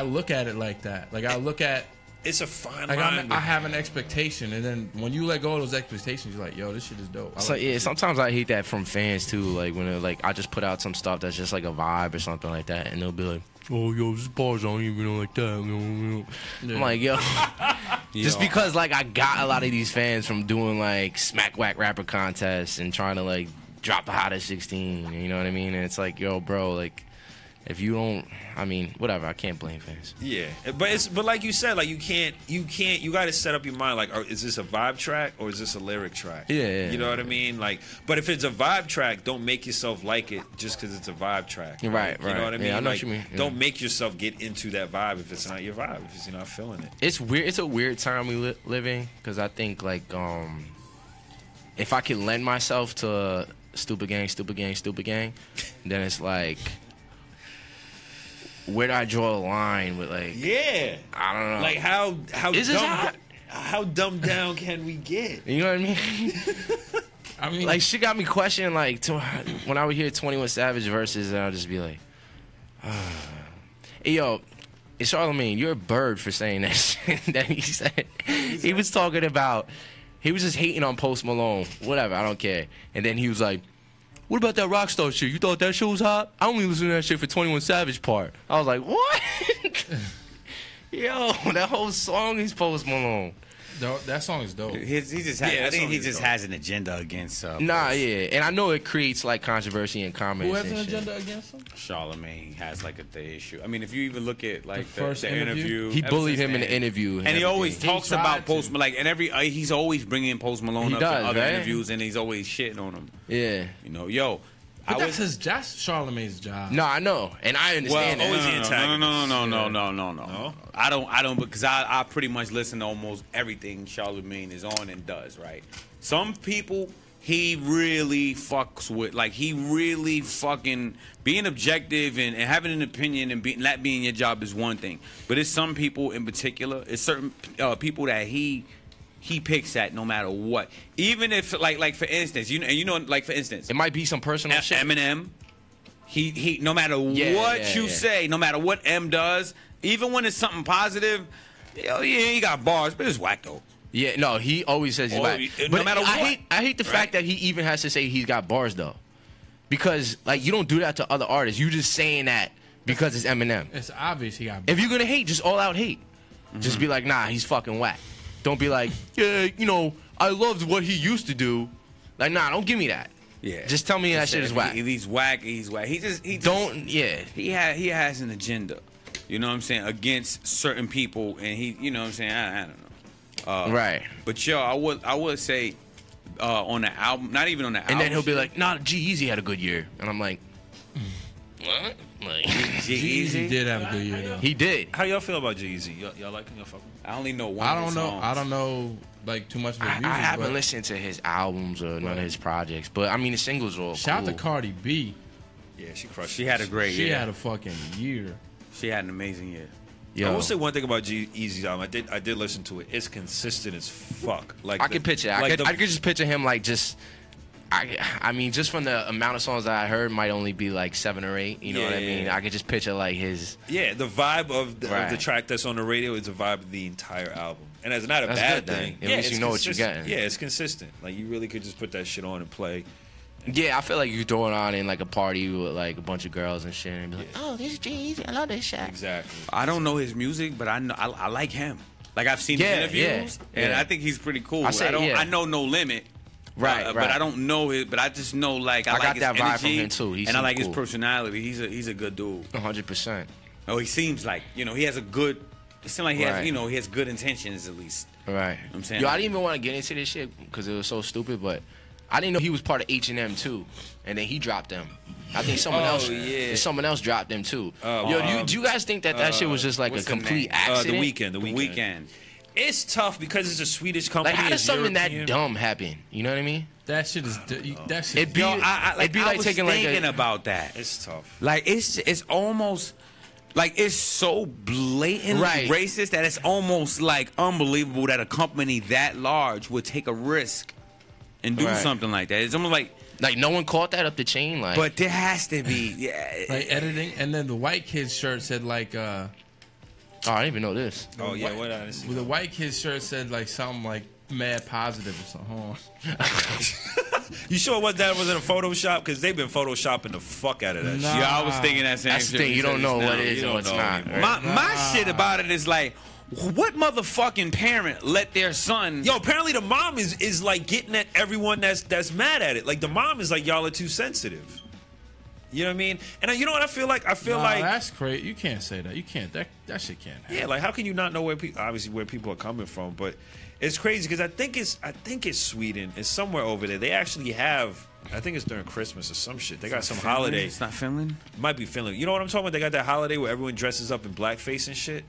look at it like that. I look at It's a fine I line. have an expectation, and then when you let go of those expectations, you're like, yo, this shit is dope. I So like yeah, this shit. sometimes I hate that from fans too. When they're I just put out some stuff that's just a vibe or something like that, and they'll be like, "Oh, yo, this bars aren't even like that." I'm like, yo, just because I got a lot of these fans from doing smack whack rapper contests and trying to drop the hottest 16. You know what I mean? And it's yo, bro, if you don't, whatever. I can't blame fans. Yeah, but like you said, you got to set up your mind. Is this a vibe track or is this a lyric track? Yeah. You know what I mean? But if it's a vibe track, don't make yourself like it just because it's a vibe track. Right. You know what I mean? Yeah, I know what you mean. Yeah. Don't make yourself get into that vibe if it's not your vibe, if you're not feeling it. It's weird. It's a weird time we live in because I think if I could lend myself to stupid gang, then it's where do I draw a line with Yeah. I don't know. How Is this hot? how dumbed down can we get? You know what I mean? I mean, She got me questioning when I would hear 21 Savage verses, and I'll just be like, hey yo, it's Charlamagne, you're a bird for saying that shit that he said. He was talking about, he was just hating on Post Malone. Whatever, I don't care. And then he was like, what about that Rockstar shit? You thought that shit was hot? I only listen to that shit for 21 Savage part. I was like, what? Yo, that whole song is Post Malone. that song is dope. I that think song he is just dope. has an agenda against. Nah, yeah. And I know it creates controversy and comments. Who has and an shit. agenda against him? Charlamagne has the issue. I mean, if you even look at the first interview, He ever bullied since him in then. the interview. And he always He talks tried about to. Post Malone, and he's always bringing Post Malone He up does, in other right? interviews, and he's always shitting on him. Yeah. Yo, But that's Charlamagne's job. No, I know. And I understand always the that. antagonist. No. I don't because I pretty much listen to almost everything Charlamagne is on and does. Right. Some people he really fucks with. He really fucking being objective and having an opinion and that being your job is one thing. But it's some people in particular. It's certain people that he picks at no matter what. Even if like for instance, for instance, It might be some personal shit. Eminem, he no matter what you say, no matter what M does, even when it's something positive, Yo, yeah, he got bars, but it's whack though. Yeah, no, he always says he's whack. No But matter what. I hate the fact that he even has to say he's got bars though, because like you don't do that to other artists. You just saying that because it's Eminem. It's obvious he got. If you're gonna hate, just all out hate. Just be like, nah, he's fucking whack. Don't be like, yeah, you know, I loved what he used to do. Like, nah, don't give me that. Yeah. Just tell me that shit is whack. If he's whack, he's whack. He just Don't, yeah. He has an agenda. You know what I'm saying? Against certain people, and he, you know what I'm saying? I don't know. Right. But yo, I would say on the album, not even on the album. And then he'll be like, nah, G-Eazy had a good year. And I'm like, what? Like, G-Eazy did have a good year though. he did. How y'all feel about Jay-Z? Y'all like him? Y'all fucking? I only know one. I of don't his know. songs. I don't know like too much of his I music. haven't but listened to his albums or none of his projects. But, I mean, the singles are all shout cool. out to Cardi B. Yeah, she crushed. She had a great She year. had a fucking year. She had an amazing year. Yo, I will say one thing about G-Eazy's album. I did listen to it. It's consistent as fuck. Like I could picture. I could just picture him like just. I mean, just from the amount of songs that I heard, might only be like 7 or 8. You know what I mean? Yeah. I could just picture like his. Yeah, the vibe of the Right. track that's on the radio is the vibe of the entire album, and it's not a That's bad good, thing. then. At least it's you know what you're consistent. getting. Yeah, it's consistent. Like you really could just put that shit on and play. Yeah, I feel like you throw it on in like a party with like a bunch of girls and shit, and be like, "Oh, this is G-Eazy. I love this shit." Exactly. I don't know his music, but I know I like him. Like I've seen Yeah, his interviews, yeah, and yeah. I think he's pretty cool. I I know No Limit. Right, But right. I don't know it. But I just know like I I like got his that vibe energy, from him, too. He and I seems like his cool. personality. He's a good dude. 100%. Oh, he seems like he has a good. It seems like he Right. has he has good intentions at least. Right. I'm saying, Yo, I like- didn't even want to get into this shit because it was so stupid, but I didn't know he was part of H&M too, and then he dropped them. I think someone else dropped them too. Yo, do you guys think that shit was just like a what's the complete name? accident? The weekend. It's tough because it's a Swedish company. Like, how does it's something European. that dumb happen? You know what I mean? That shit is. That shit. It'd be, it'd be I like was taking like thinking a. about that. It's tough. Like it's almost like it's so blatantly Right. racist that it's almost like unbelievable that a company that large would take a risk and do Right. something like that. It's almost like No one caught that up the chain. Like, but there has to be like editing, and then the white kid's shirt said like oh, I didn't even know this. Oh yeah, what I see. the white kid's shirt said like something like mad positive or something. Hold on. You sure what that was in a Photoshop? Because they've been photoshopping the fuck out of that Nah. shit. Yeah, I was thinking that same That's shit. the thing. when You said don't know just what now. it is You and don't what's know not. anymore. Right? My shit about it is like, what motherfucking parent let their son? Yo, apparently the mom is like getting at everyone that's mad at it. Like the mom is like, y'all are too sensitive. You know what I mean? And you know what I feel like? I feel Nah, like that's crazy. You can't say that. You can't. That shit can't happen. yeah, like how can you not know where people obviously where people are coming from? But it's crazy because I think it's Sweden. It's somewhere over there. They actually have. I think it's during Christmas or some shit. They got some holiday. It's not Finland. Might be Finland. You know what I'm talking about? They got that holiday where everyone dresses up in blackface and shit.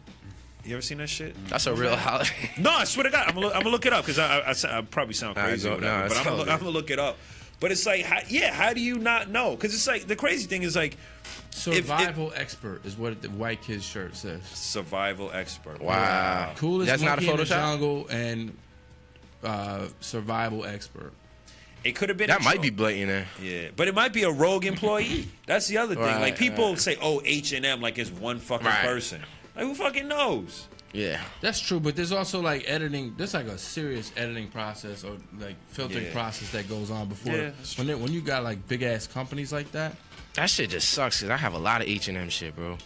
You ever seen that shit? That's a real holiday. No, I swear to God, I'm gonna look it up because I probably sound crazy or whatever. it's But I'm all gonna good. look it up. But it's like, how do you not know? Because it's like the crazy thing is like Survival expert is what the white kid's shirt says. survival expert. Wow. Coolest That's not a monkey in the Photoshop? jungle and survival expert. It could have been That a might troll. be blatant. There. Yeah, but it might be a rogue employee. That's the other thing. Right, Like people right. say, "Oh, H&M," like it's one fucking Right. person. Like who fucking knows? Yeah. That's true, but there's also like editing. There's like a serious editing process or like filtering Yeah. process that goes on before. Yeah, that's When you got like big ass companies like that. That shit just sucks because I have a lot of H&M shit, bro.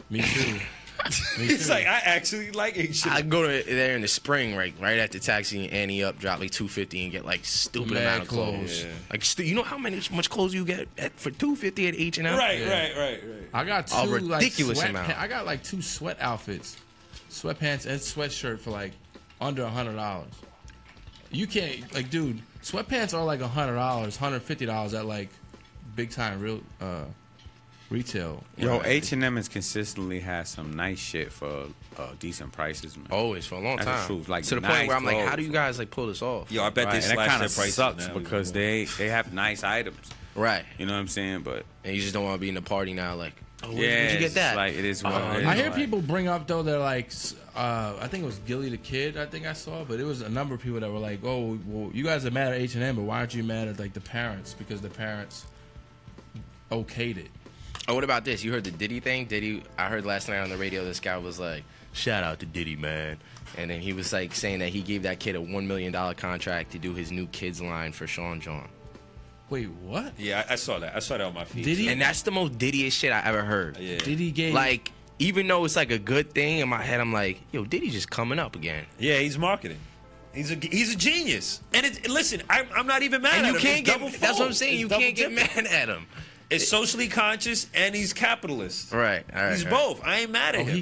Me too. It's like I actually like H&M. I go to there in the spring, right at the taxi and Annie up, drop like $250 and get like stupid Mad amount of clothes. clothes. Yeah. Like, you know how much clothes you get for $250 at H&M? Right. I got A two ridiculous like amount. I got like 2 sweat outfits, sweatpants and sweatshirt for like under $100. You can't like, dude. Sweatpants are like $100, $150 at like big time real retail. Yo, H&M has consistently had some nice shit for decent prices, man. Always for a long That's time. the truth. Like, to the point nice where I'm like, how clothes. do you guys like pull this off? Yo, I bet Right, they and that slashed kind their of prices sucks now. because they have nice items. Right. You know what I'm saying? But And you just don't want to be in the party now. Like, oh, where'd yeah, you get it's that? like it is what it is. I hear Like, people bring up though they're like, I think it was Gilly the Kid. I think I saw, but it was a number of people that were like, "Oh, well, you guys are mad at H&M, but why aren't you mad at like the parents because the parents okayed it?" Oh, what about this? You heard the Diddy thing? Diddy, I heard last night on the radio, this guy was like, shout out to Diddy, man. And then he was like saying that he gave that kid a $1 million contract to do his new kids line for Sean John. Wait, what? Yeah, I saw that. I saw that on my feed. Did he? And that's the most Diddy-iest shit I ever heard. Yeah. Diddy gave Like, even though it's like a good thing, in my head I'm like, yo, Diddy's just coming up again. Yeah, he's marketing. He's a genius. And listen, I'm not even mad And at you him. can't It's get, double that's what I'm fold. saying, It's you double can't get dipping. mad at him. It's socially conscious and he's capitalist. Right, all right. He's all right. both. I ain't mad at Oh, him. he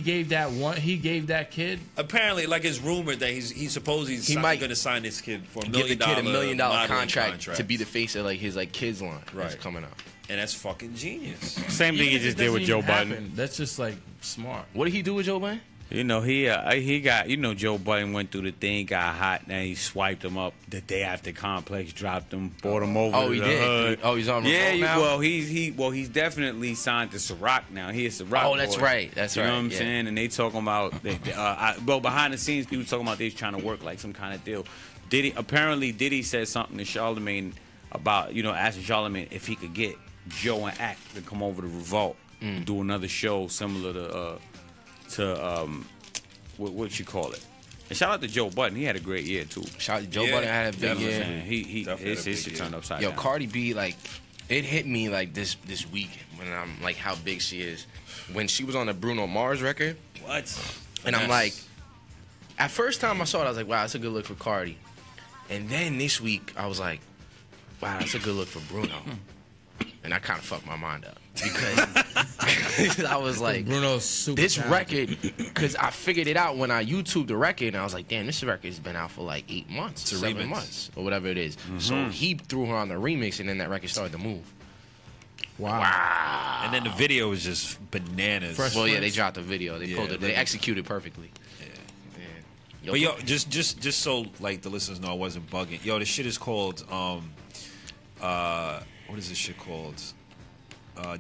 gave that kid. Apparently, like it's rumored that he's supposedly He might going to sign this kid for $1 Give the million. kid $1 million modeling contract to be the face of like his like kids line that's Right. coming up. and that's fucking genius. Same thing Even he if just it did with doesn't Joe even Budden. happen, that's just like smart. What did he do with Joe Biden? You know, he got, you know, Joe Budden went through the thing, got hot, and he swiped him up the day after Complex dropped him, brought him over. Oh, to he the did. hood. Oh, he's on Yeah, remote now? he's definitely signed to Ciroc now. He is Ciroc. Oh, that's boy. right. That's you right. know what I'm yeah. saying? And they talking about, well, behind the scenes, people talking about they trying to work like some kind of deal. Diddy said something to Charlemagne about, you know, asking Charlemagne if he could get Joe and Act to come over to Revolt and do another show similar to what you call it. And shout out to Joe Budden. He had a great year too. Shout out to Joe Yeah, Budden had a big definitely. year. Man, he Definitely his had a shit big turned year. upside Yo, down. Cardi B, like, it hit me like this week when I'm like how big she is. When she was on the Bruno Mars record, What? and I'm like, at first time I saw it, I was like, wow, that's a good look for Cardi. And then this week, I was like, wow, that's a good look for Bruno. And that kind of fucked my mind up because I was like, Bruno's super this talented. record, because I figured it out when I YouTubed the record, and I was like, damn, this record's been out for like 8 months, It's a 7 remix. months, or whatever it is. So he threw her on the remix, and then that record started to move. Wow. And then the video was just bananas. Fresh Well, yeah, they Prince. dropped the video. They Yeah, pulled it. They like- executed perfectly. Yeah. But yo, just so like the listeners know I wasn't bugging. Yo, this shit is called what is this shit called?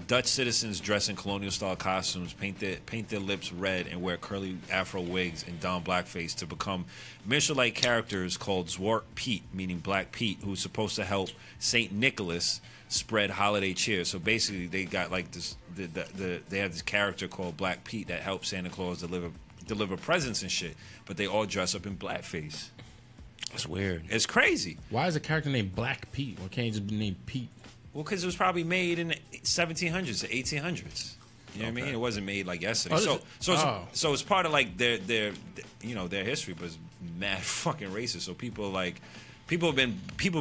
Dutch citizens dress in colonial style costumes, paint their lips red, and wear curly afro wigs and don blackface to become miniature-like characters called Zwart Piet, meaning Black Pete, who's supposed to help Saint Nicholas spread holiday cheer. So basically, they got like this. They have this character called Black Pete that helps Santa Claus deliver presents and shit, but they all dress up in blackface. That's weird. It's crazy. Why is a character named Black Pete? Why can't he just be named Pete? Well, because it was probably made in the 1700s to 1800s. You know what I mean? It wasn't made like yesterday. Oh, So it's part of like their history, but it's mad fucking racist. So people have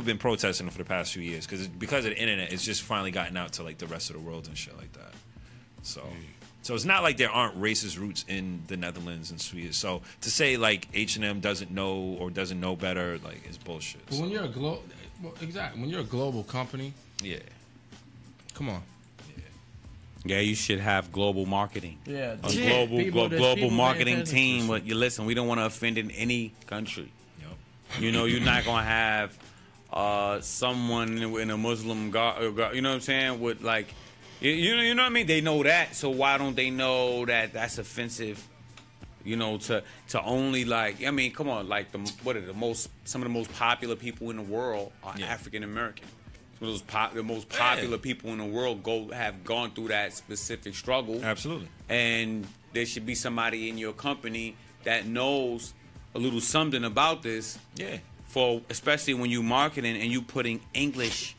been protesting for the past few years because of the internet. It's just finally gotten out to like the rest of the world and shit like that. So it's not like there aren't racist roots in the Netherlands and Sweden. So to say like H&M doesn't know or doesn't know better, like it's bullshit. But when you're a when you're a global company, Yeah. come on. Yeah, you should have global marketing. Yeah, A yeah. global marketing team. But you listen, we don't want to offend in any country. Yep. You know, you're not gonna have someone in a Muslim God, you know what I'm saying? With like, you know what I mean? They know that, so why don't they know that that's offensive? You know, to only like, I mean, come on, like some of the most popular people in the world are Yeah. African American. The most popular people in the world have gone through that specific struggle. Absolutely. And there should be somebody in your company that knows a little something about this. Yeah. For especially when you marketing and you putting English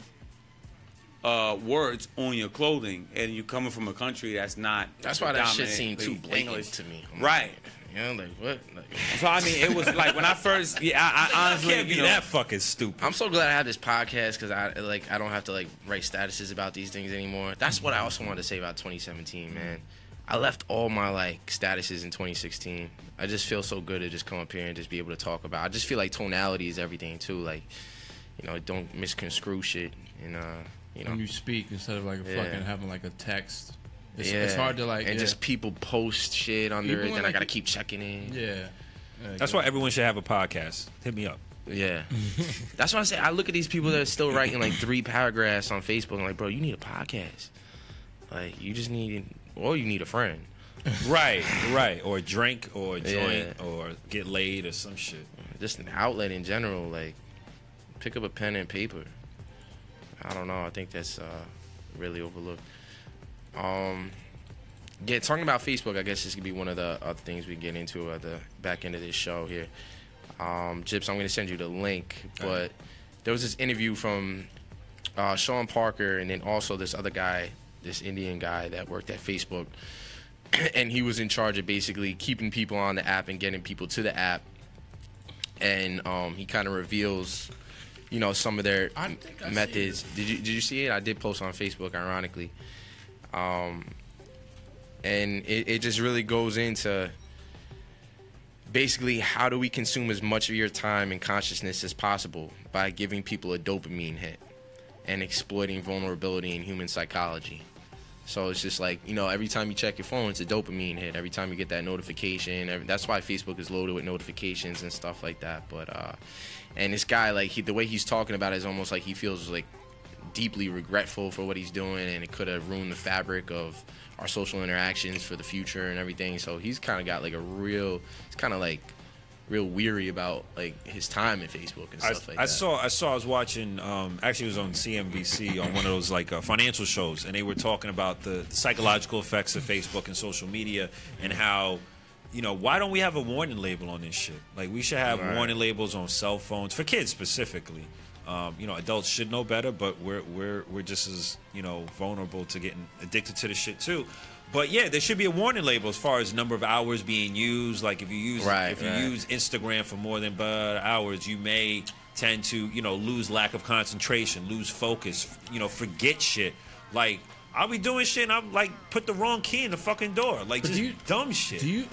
words on your clothing, and you coming from a country that's not. That's why that shit seemed too predominantly blatant English to me. I'm right? Like, you know, like what? Like, So I mean, it was like when I first. Yeah, I honestly Can't be you know, that fucking stupid. I'm so glad I have this podcast because I don't have to like write statuses about these things anymore. That's what I also wanted to say about 2017, man. I left all my like statuses in 2016. I just feel so good to just come up here and just be able to talk about. I just feel like tonality is everything too. Like, you know, don't misconstrue shit and you know. When you speak instead of like Yeah. fucking having like a text. It's, Yeah. it's hard to like. and yeah. just people post shit under Even it, when, then I like, gotta keep checking in. Yeah. That's why everyone should have a podcast. Hit me up. Yeah. That's why I say I look at these people that are still writing like 3 paragraphs on Facebook and like, bro, you need a podcast. Like, you just need, or you need a friend. Right. Or a drink or a joint Yeah. or get laid or some shit. Just an outlet in general. Like, pick up a pen and paper. I don't know. I think that's really overlooked. Yeah, talking about Facebook, I guess this could be one of the other things we get into at the back end of this show here. Jips, I'm going to send you the link, but there was this interview from Sean Parker and then also this other guy, this Indian guy that worked at Facebook, and he was in charge of basically keeping people on the app and getting people to the app, and he kind of reveals, you know, some of their methods. Did you see it? I did post on Facebook, ironically. And it just really goes into basically how do we consume as much of your time and consciousness as possible by giving people a dopamine hit and exploiting vulnerability in human psychology. So it's just like, you know, every time you check your phone, it's a dopamine hit. Every time you get that notification, that's why Facebook is loaded with notifications and stuff like that. But and this guy, like, the way he's talking about it is almost like he feels like deeply regretful for what he's doing, and it could have ruined the fabric of our social interactions for the future and everything. So he's kind of got like he's kind of like real weary about like his time in Facebook and stuff like that. I was watching, actually it was on CNBC on one of those like financial shows, and they were talking about the psychological effects of Facebook and social media and how, you know, why don't we have a warning label on this shit? Like, we should have warning labels on cell phones for kids specifically. You know, adults should know better, but we're just as, you know, vulnerable to getting addicted to the shit too. But yeah, there should be a warning label as far as number of hours being used. Like, if you use use Instagram for more than hours, you may tend to, you know, lose lack of concentration, lose focus, you know, forget shit. Like, I'll be doing shit and I'm like, put the wrong key in the fucking door. Like, but just dumb shit. Do you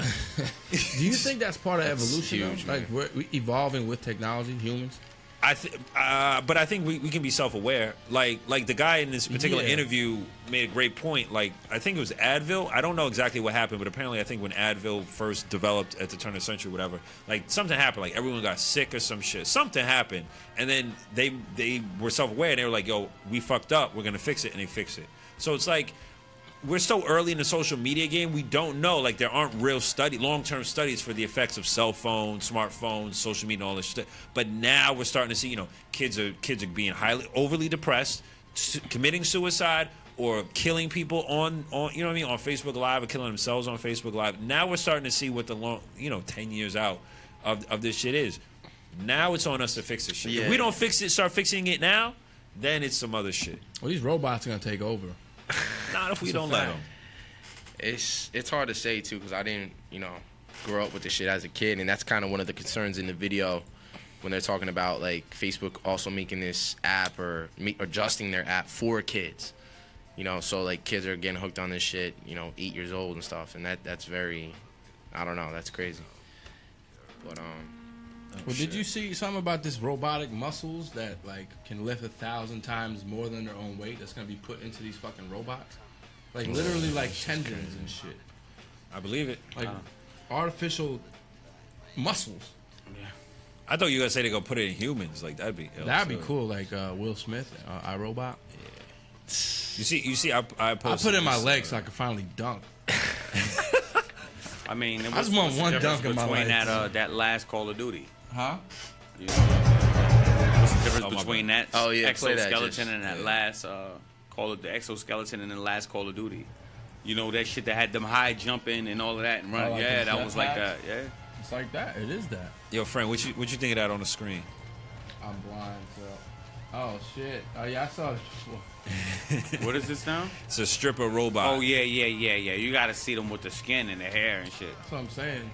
think that's part of evolution? Huge, like, we're evolving with technology, humans? But I think we can be self-aware. Like the guy in this particular interview made a great point. Like, I think it was Advil. I don't know exactly what happened, but apparently I think when Advil first developed at the turn of the century, whatever, like something happened. Like, everyone got sick or some shit. Something happened, and then they were self-aware and they were like, "Yo, we fucked up. We're gonna fix it," and they fixed it. So it's like, we're so early in the social media game, we don't know. Like, there aren't real long-term studies for the effects of cell phones, smartphones, social media, and all this shit. But now we're starting to see, you know, kids are being overly depressed, committing suicide, or killing people on you know what I mean, on Facebook Live, or killing themselves on Facebook Live. Now we're starting to see what the 10 years out of this shit is. Now it's on us to fix this shit. Yeah. If we don't start fixing it now, then it's some other shit. Well, these robots are gonna take over. Not if we don't let them. It's hard to say too, because I didn't, you know, grow up with this shit as a kid, and that's kind of one of the concerns in the video when they're talking about like Facebook also making this app or adjusting their app for kids. You know, so like kids are getting hooked on this shit, you know, 8 years old and stuff, and that's very, I don't know, that's crazy. But well, did you see something about this robotic muscles that like can lift 1,000 times more than their own weight? That's gonna be put into these fucking robots, like literally like tendons and shit. I believe it. Like artificial muscles. Yeah. I thought you were gonna say they're gonna put it in humans. Like, that'd be cool. Like Will Smith, iRobot. Yeah. You see. I put in my legs so I could finally dunk. I mean, I just want one dunk in my life. Between that last Call of Duty. Huh? You know, what's the difference between that exoskeleton and that last the exoskeleton and the last Call of Duty? You know, that shit that had them high jumping and all of that and running. Like, yeah, that was like that. Yeah, it's like that. It is that. Yo, friend, what you think of that on the screen? I'm blind, so. Oh shit! Oh yeah, I saw this before. What is this now? It's a stripper robot. Oh yeah. You got to see them with the skin and the hair and shit. That's what I'm saying.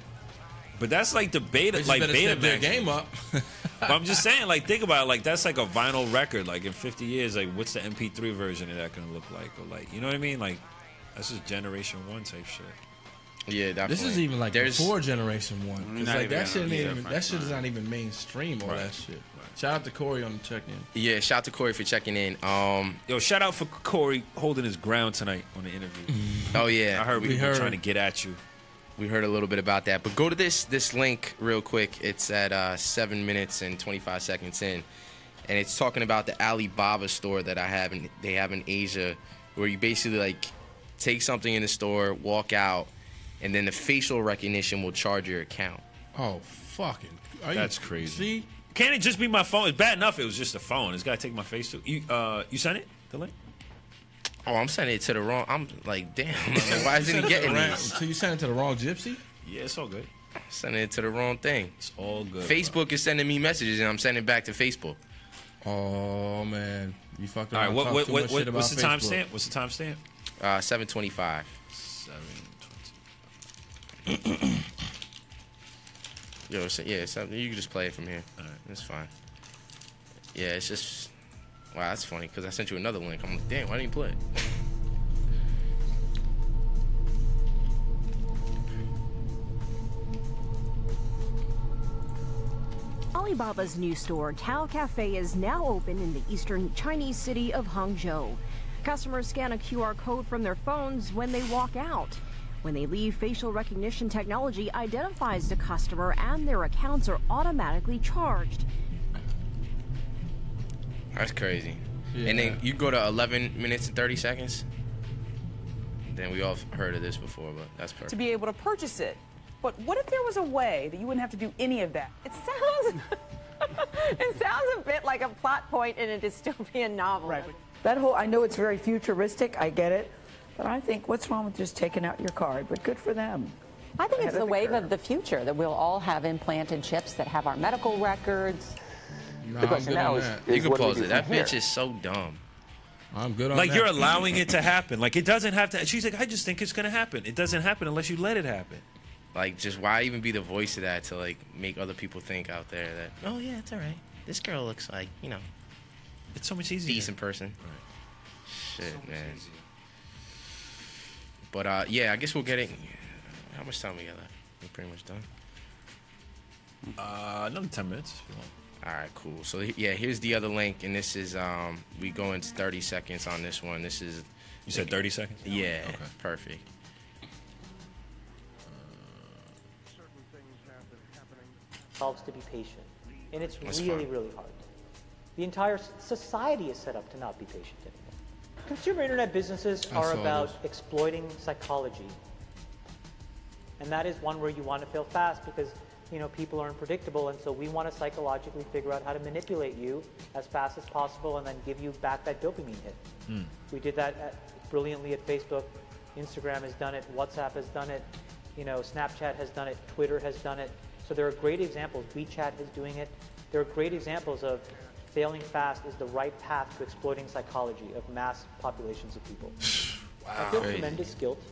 But that's like the beta, like beta their game up. But I'm just saying, like, think about it, like, that's like a vinyl record. Like, in 50 years, like, what's the MP3 version of that gonna look like? Or like, you know what I mean? Like, that's just Generation 1 type shit. Yeah, definitely. This is even like before Generation 1. Because like that shit is not even mainstream. All that shit. Shout out to Corey on the check-in. Yeah, shout out to Corey for checking in. Yo, shout out for Corey holding his ground tonight on the interview. Oh yeah, I heard we were trying to get at you. We heard a little bit about that, but go to this link real quick. It's at 7 minutes and 25 seconds in, and it's talking about the Alibaba store that they have in Asia, where you basically like take something in the store, walk out, and then the facial recognition will charge your account. Oh, fucking! That's crazy. See? Can't it just be my phone? It's bad enough it was just a phone. It's got to take my face too. You sent it? The link? Oh, I'm sending it to the wrong. I'm like, damn. Why isn't he getting these? So you sent it to the wrong gypsy? Yeah, it's all good. Sending it to the wrong thing. It's all good. Facebook is sending me messages, and I'm sending it back to Facebook. Oh man, you fucked up. All right, what's the timestamp? What's the timestamp? 7:25. 7:20. Yo, you can just play it from here. All right, that's fine. Yeah, it's just wow, that's funny because I sent you another link. I'm like, damn, why didn't you play it? Alibaba's new store, Tao Cafe, is now open in the eastern Chinese city of Hangzhou. Customers scan a QR code from their phones when they walk out. When they leave, facial recognition technology identifies the customer and their accounts are automatically charged. That's crazy. Yeah. And then you go to 11 minutes and 30 seconds. Then we all heard of this before, but that's perfect. To be able to purchase it. But what if there was a way that you wouldn't have to do any of that? It sounds a bit like a plot point in a dystopian novel. Right. That whole, I know it's very futuristic, I get it, but I think what's wrong with just taking out your card? But good for them. I think it's the wave of the future, that we'll all have implanted chips that have our medical records. No, the question now is you can pause it. That bitch is so dumb. I'm good on like that. You're allowing it to happen. Like it doesn't have to. She's like, I just think it's gonna happen. It doesn't happen unless you let it happen. Like, just why even be the voice of that to like make other people think out there that, oh yeah, it's all right. This girl looks like, you know, it's so much easier. Decent person. Right. Shit, so man. But yeah, I guess we'll get it. How much time we got left? We're pretty much done. Another 10 minutes if you want. All right, cool. So yeah, here's the other link, and this is we go into 30 seconds on this one. This is you said 30 seconds. Yeah, okay. Perfect. To be patient, and it's really hard. The entire society is set up to not be patient anymore. Consumer internet businesses are about exploiting psychology, and that is one where you want to fail fast because people are unpredictable, and so we want to psychologically figure out how to manipulate you as fast as possible and then give you back that dopamine hit. We did that brilliantly at Facebook. Instagram has done it. WhatsApp has done it. Snapchat has done it. Twitter has done it. So there are great examples. WeChat is doing it. There are great examples of failing fast is the right path to exploiting psychology of mass populations of people. Wow. I feel tremendous guilt.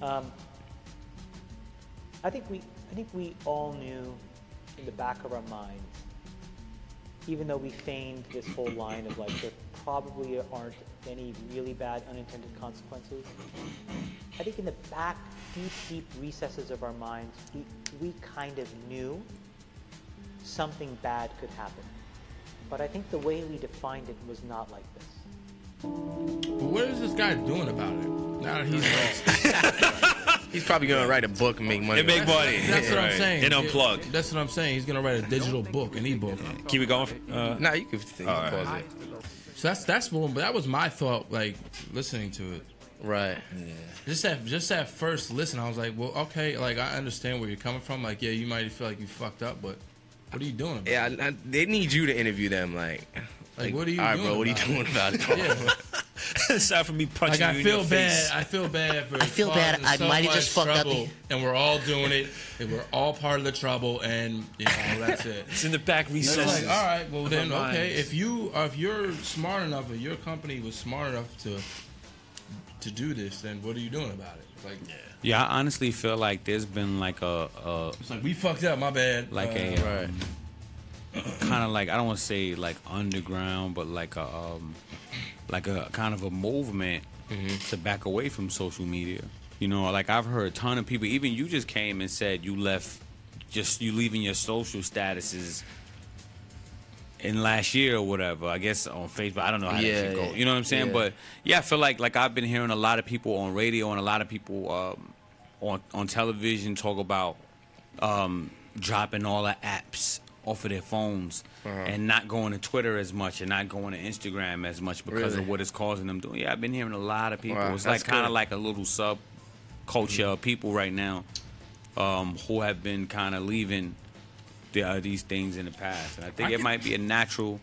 I think we all knew in the back of our minds, even though we feigned this whole line of like there probably aren't any really bad unintended consequences. I think in the back, deep recesses of our minds, we kind of knew something bad could happen. But I think the way we defined it was not like this. But what is this guy doing about it? Now that he's he's probably gonna write a book and make money. And make money. That's what I'm saying. And unplug. That's what I'm saying. He's gonna write a digital book, an ebook. Keep it going. Nah, you can pause it. So that's one. But that was my thought, like listening to it. Right. Yeah. Just that first listen, I was like, well, okay, like I understand where you're coming from. Like, yeah, you might feel like you fucked up, but what are you doing about it? Yeah, they need you to interview them. Like what are you doing? All right, bro, what are you doing about it? Yeah. Aside from me punching you in your face. I feel bad. I feel bad. I might have just fucked up. And we're all doing it. And we're all part of the trouble. And that's it. It's in the back recesses. Like, all right, well then, okay. If you're smart enough, or your company was smart enough to do this, then what are you doing about it? Like, yeah, I honestly feel like there's been like it's like we fucked up. My bad. Like right. Kind of like I don't want to say like underground, but like a kind of a movement to back away from social media. Like I've heard a ton of people. Even you just came and said you leaving your social statuses in last year or whatever. I guess on Facebook. I don't know how that should go. You know what I'm saying? Yeah. But yeah, I feel like I've been hearing a lot of people on radio and a lot of people on television talk about dropping all the apps off of their phones and not going to Twitter as much and not going to Instagram as much because of what it's causing them doing. Yeah, I've been hearing a lot of people. Wow, it's like kind of like a little subculture of people right now who have been kind of leaving these things in the past. And I think it might be a natural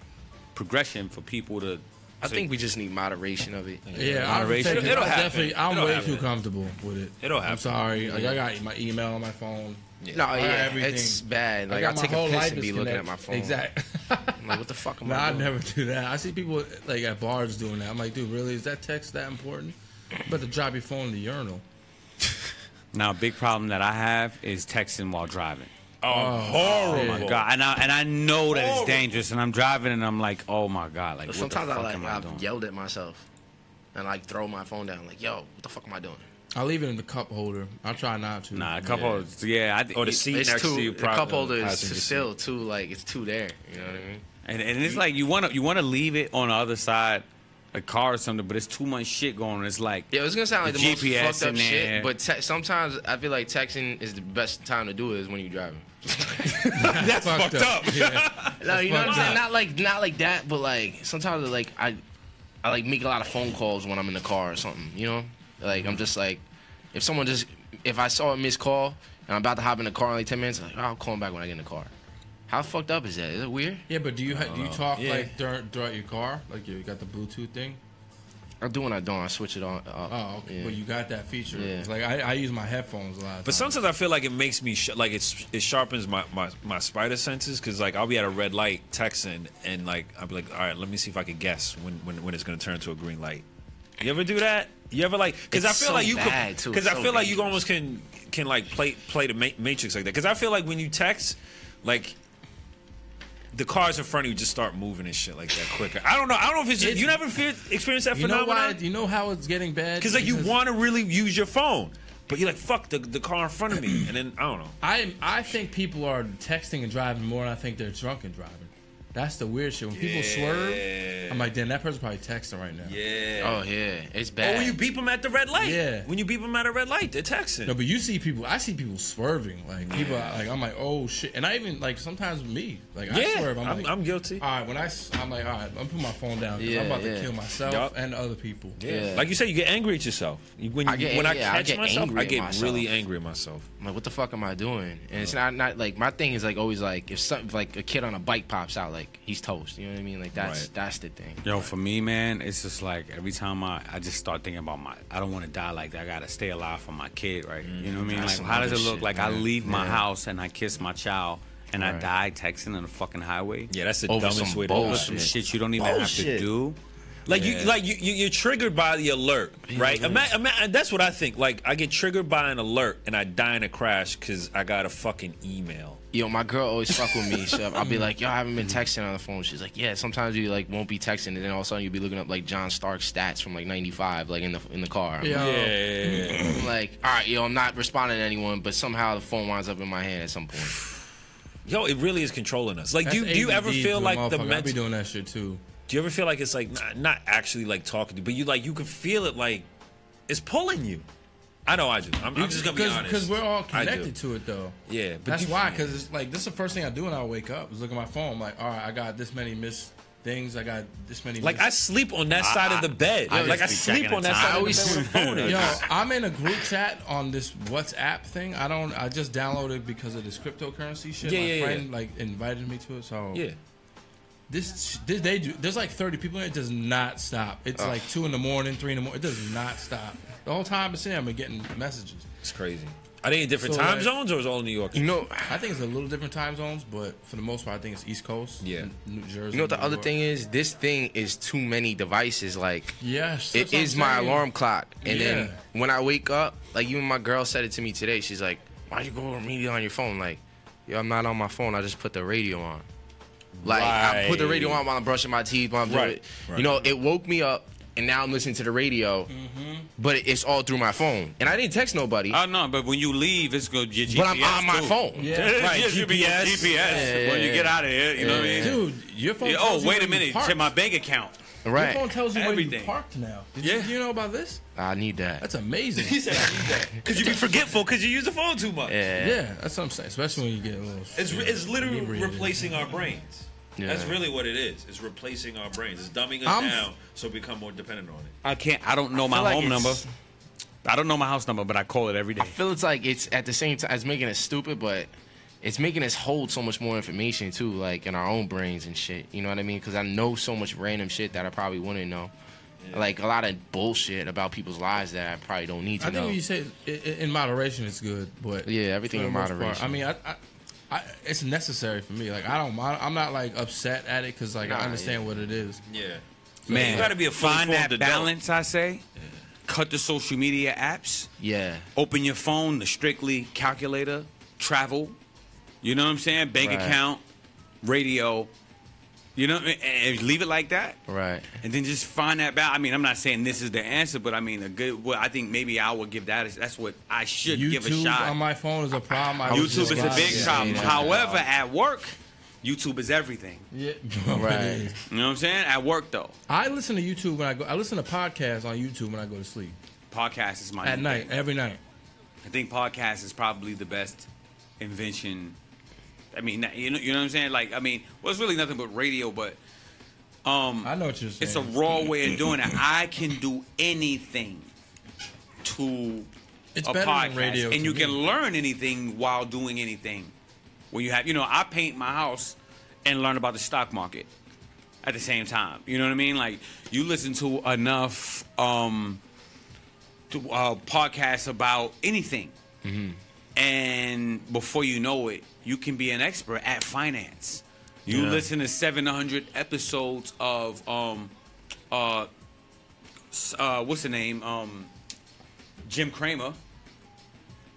progression for people to I think we just need moderation of it. Yeah, moderation. It'll happen. I'm way too comfortable with it. It'll happen. I'm sorry. Like I got my email on my phone. Yeah. No, everything. It's bad. Like I take a piss and be looking at my phone. Exactly. I'm like, what the fuck am I doing? I never do that. I see people like at bars doing that. I'm like, dude, really? Is that text that important? You better drop your phone in the urinal. Now, a big problem that I have is texting while driving. Horrible. Oh my god! And I know that it's dangerous, and I'm driving, and I'm like, oh my god! Like, sometimes what the fuck am I doing? I've yelled at myself, and like throw my phone down, like, yo, what the fuck am I doing? I leave it in the cup holder. I try not to. Nah, the cup holder. Yeah, or the seat next to you. The cup holder is still too like it's too there. You know what I mean? And it's like you wanna leave it on the other side. A car or something, but it's too much shit going on. It's like it's gonna sound like the most GPS fucked up shit, but sometimes I feel like texting is the best time to do it is when you're driving. That's fucked up. Yeah. No, you know what I'm saying? Not like that, but like sometimes like I like make a lot of phone calls when I'm in the car or something. You know, like I'm just like if I saw a missed call and I'm about to hop in the car in like 10 minutes, like I'll call him back when I get in the car. How fucked up is that? Is it weird? Yeah, but do you talk like throughout your car? Like you got the Bluetooth thing? I do when I don't. I switch it on. Oh, okay. Yeah. Well, you got that feature. Yeah. It's like I use my headphones a lot. But sometimes I feel like it makes me like it sharpens my spider senses because like I'll be at a red light texting and like I'll be like, all right, let me see if I can guess when it's gonna turn to a green light. You ever do that? You ever like? Because I feel like you because I feel like you almost can like play the Matrix like that. Because I feel like when you text, like. The cars in front of you just start moving and shit like that quicker. I don't know if it's you never experienced that phenomenon. You know how it's getting bad? Because like you want to really use your phone, but you're like, fuck the car in front of me, and then I don't know. I think people are texting and driving more than I think they're drunk and driving. That's the weird shit. When people swerve, I'm like, damn, that person's probably texting right now. Yeah. Oh yeah, it's bad. Or when you beep them at the red light. Yeah. When you beep them at a red light, they're texting. No, but you see people. I see people swerving. Like people, like I'm like, oh shit. And I even like sometimes me, like I swerve. I'm guilty. All right, when I'm like, all right, I'm putting my phone down because I'm about to kill myself and other people. Yeah. Like you said, you get angry at yourself. When I catch myself, I get really angry at myself. I'm like, what the fuck am I doing? And it's not like my thing is like always like if something like a kid on a bike pops out, like he's toast. You know what I mean? Like that's the thing. Yo, for me, man, it's just like every time I just start thinking about I don't want to die like that. I gotta stay alive for my kid, right? You know what I mean? Like how does it look? Like I leave my house and I kiss my child and I die texting on the fucking highway. Yeah, that's the dumbest way to do it. Some shit you don't even have to do. Like you're triggered by the alert, right? That's what I think. Like I get triggered by an alert and I die in a crash because I got a fucking email. Yo, my girl always fuck with me. So I'll be like, yo, I haven't been texting on the phone. She's like, yeah. Sometimes you like won't be texting, and then all of a sudden you'll be looking up like John Stark's stats from like '95, like in the car. I'm like, all right, yo, I'm not responding to anyone, but somehow the phone winds up in my hand at some point. Yo, it really is controlling us. Like, do you ever feel like the mental? I be doing that shit too. Do you ever feel like it's like not actually like talking to you, but you can feel it like it's pulling you? I know I do. I'm just gonna be honest. Because we're all connected to it though. Yeah, but that's why. Because it's like this is the first thing I do when I wake up is look at my phone. I'm like, all right, I got this many missed things. I got this many. Like I sleep on that side of the bed. I sleep on that side of the bed. Yo, I'm in a group chat on this WhatsApp thing. I just downloaded because of this cryptocurrency shit. My friend like invited me to it. So yeah. There's like 30 people in it. It does not stop. It's like 2 in the morning, 3 in the morning. It does not stop. The whole time it's in, I've been getting messages. It's crazy. Are they in different time zones or is it all New York? You know, I think it's a little different time zones, but for the most part, I think it's East Coast. Yeah, New Jersey. You know what the other thing is? This thing is too many devices. Like, yes, it is my alarm clock. And then when I wake up, like even my girl said it to me today. She's like, "Why'd you go immediately on your phone?" Like, yo, I'm not on my phone. I just put the radio on. Like I put the radio on while I'm brushing my teeth. While I'm doing it. You know, it woke me up, and now I'm listening to the radio. But it's all through my phone, and I didn't text nobody. Oh no! But when you leave, it's good. Your GPS. But I'm on my phone. Yeah, right. GPS. Yeah. When you get out of here, you know what I mean, dude. Your phone. Oh, wait a minute! To my bank account. Right. Your phone tells you where you parked now. Do you know about this? I need that. That's amazing. He said I need that because you be forgetful because you use the phone too much. Yeah, that's what I'm saying. Especially when you get a little. It's literally replacing our brains. Yeah. That's really what it is. It's replacing our brains. It's dumbing us down so we become more dependent on it. I don't know my home number. I don't know my house number, but I call it every day. I feel it's like it's at the same time it's making it stupid, but it's making us hold so much more information too, like in our own brains and shit. You know what I mean? Because I know so much random shit that I probably wouldn't know. Yeah. Like a lot of bullshit about people's lives that I probably don't need to know. I think when you say in moderation, it's good, but yeah, everything in moderation. Part, I mean, it's necessary for me. Like I'm not like upset at it because like I understand what it is. Yeah, so man, you gotta be a find that balance. I say, cut the social media apps. Yeah, open your phone, the Strictly calculator, travel. You know what I'm saying? Bank account, radio. You know, and leave it like that. Right. And then just find that balance. I mean, I'm not saying this is the answer, but I mean, I think maybe I would give that. That's what I should give a shot. YouTube on my phone is a problem. YouTube is a big problem. However, at work, YouTube is everything. Yeah. Right. You know what I'm saying? At work, though. I listen to YouTube when I go. I listen to podcasts on YouTube when I go to sleep. Podcast is my at night, every night. I think podcast is probably the best invention. I mean, you know what I'm saying? Like, I mean, well, it's really nothing but radio, but I know what you're saying. It's a raw way of doing it. I can do anything to it's a better podcast, than radio, and you can learn anything while doing anything. When you have, I paint my house and learn about the stock market at the same time. You know what I mean? Like, you listen to enough podcasts about anything, and before you know it, you can be an expert at finance. You listen to 700 episodes of what's the name? Jim Cramer.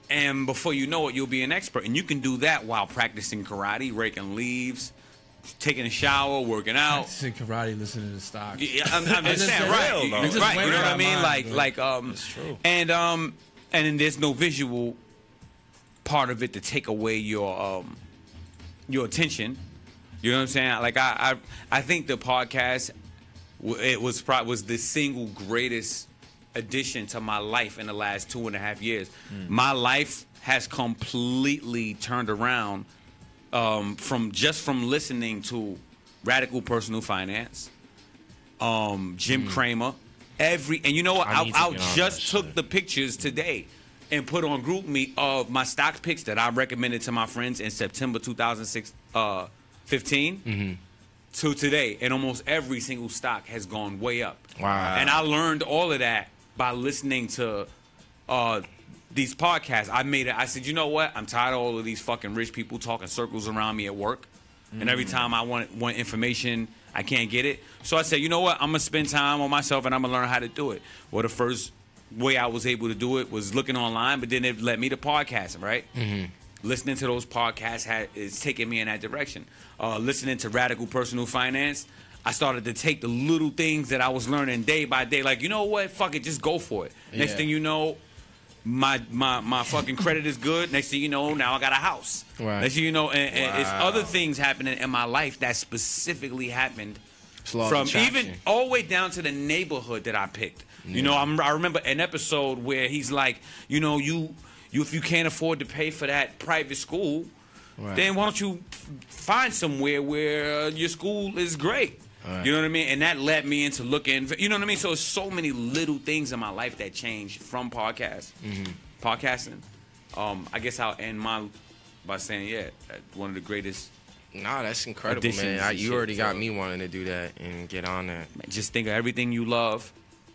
And before you know it, you'll be an expert. And you can do that while practicing karate, raking leaves, taking a shower, working out. Practicing karate, listening to stocks. Yeah, I'm just saying, right. You know what I mean? That's true. And then there's no visual part of it to take away your attention. You know what I'm saying? Like I think the podcast was the single greatest addition to my life in the last 2.5 years. My life has completely turned around from listening to Radical Personal Finance, Jim Cramer, and you know what? I just took the pictures today and put on GroupMe of my stock picks that I recommended to my friends in September 2015 to today, and almost every single stock has gone way up. Wow! And I learned all of that by listening to these podcasts. I said, you know what? I'm tired of all of these fucking rich people talking circles around me at work, and every time I want information, I can't get it. So I said, you know what? I'm gonna spend time on myself, and I'm gonna learn how to do it. Well, the first way I was able to do it was looking online, but then it led me to podcasting, right? Listening to those podcasts is taking me in that direction. Listening to Radical Personal Finance, I started to take the little things that I was learning day by day. Like, you know what? Fuck it, just go for it. Yeah. Next thing you know, my fucking credit is good. Next thing you know, now I got a house. Right. Next thing you know, and it's other things happening in my life that specifically happened from even all the way down to the neighborhood that I picked. Yeah. You know, I remember an episode where he's like, you know, you if you can't afford to pay for that private school, then why don't you find somewhere where your school is great? You know what I mean? And that led me into looking, you know what I mean? So it's so many little things in my life that changed from podcasting. I guess I'll end by saying, one of the greatest. Nah, that's incredible, man. You already got me wanting to do that and get on that. Just think of everything you love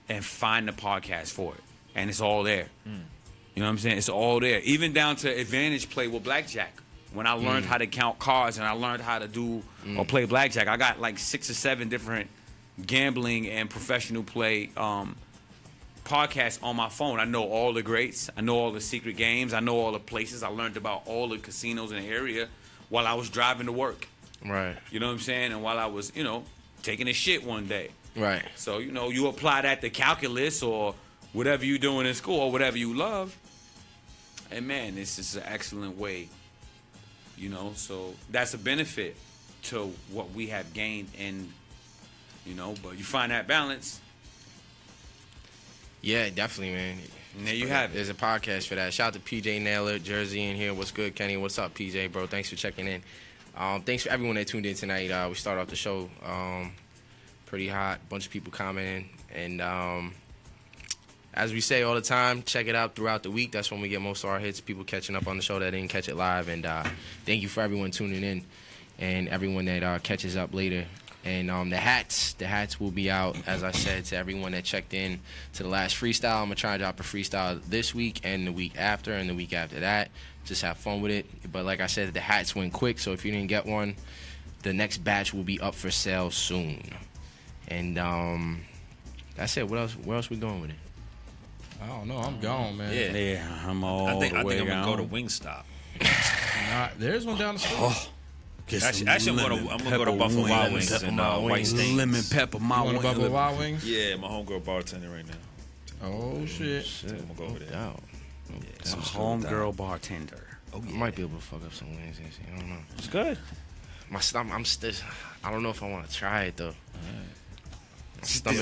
and find the podcast for it. And it's all there. You know what I'm saying? It's all there. Even down to advantage play with blackjack. When I learned how to count cards and I learned how to do or play blackjack, I got like 6 or 7 different gambling and professional play podcasts on my phone. I know all the greats. I know all the secret games. I know all the places. I learned about all the casinos in the area while I was driving to work. Right. You know what I'm saying? And while I was, taking a shit one day. Right. So, you apply that to calculus or whatever you're doing in school or whatever you love. And, man, this is an excellent way. So that's a benefit to what we have gained but you find that balance. Yeah, definitely, man. And there you have it. There's a podcast for that. Shout out to PJ Naylor, Jersey in here. What's good, Kenny? What's up, PJ, bro? Thanks for checking in. Thanks for everyone that tuned in tonight. We started off the show pretty hot. Bunch of people commenting. And as we say all the time, check it out throughout the week. That's when we get most of our hits. People catching up on the show that didn't catch it live. And thank you for everyone tuning in and everyone that catches up later. And the hats will be out, as I said, to everyone that checked in to the last freestyle. I'm going to try to drop a freestyle this week and the week after and the week after that. Just have fun with it. But like I said, the hats went quick, so if you didn't get one, the next batch will be up for sale soon. And that's it. Where else we going with it? I don't know. I'm gone, man. Yeah, I'm all I think I'm gone. gonna go to Wingstop. Nah, there's one down the street. Actually, I'm gonna go to Buffalo Wild Wings and White Stains. Lemon pepper, my wings. Buffalo Wild Wings? Yeah, my homegirl bartender right now. Oh shit! I'm gonna go over there. Some homegirl bartender. Oh, yeah. I might be able to fuck up some wings. I don't know. It's good. My stomach, I don't know if I want to try it though.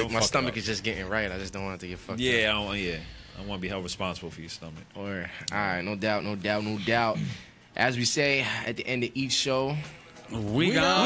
My stomach is just getting right. I just don't want it to get fucked up. I don't want to be held responsible for your stomach. All right, no doubt. As we say at the end of each show, we gone.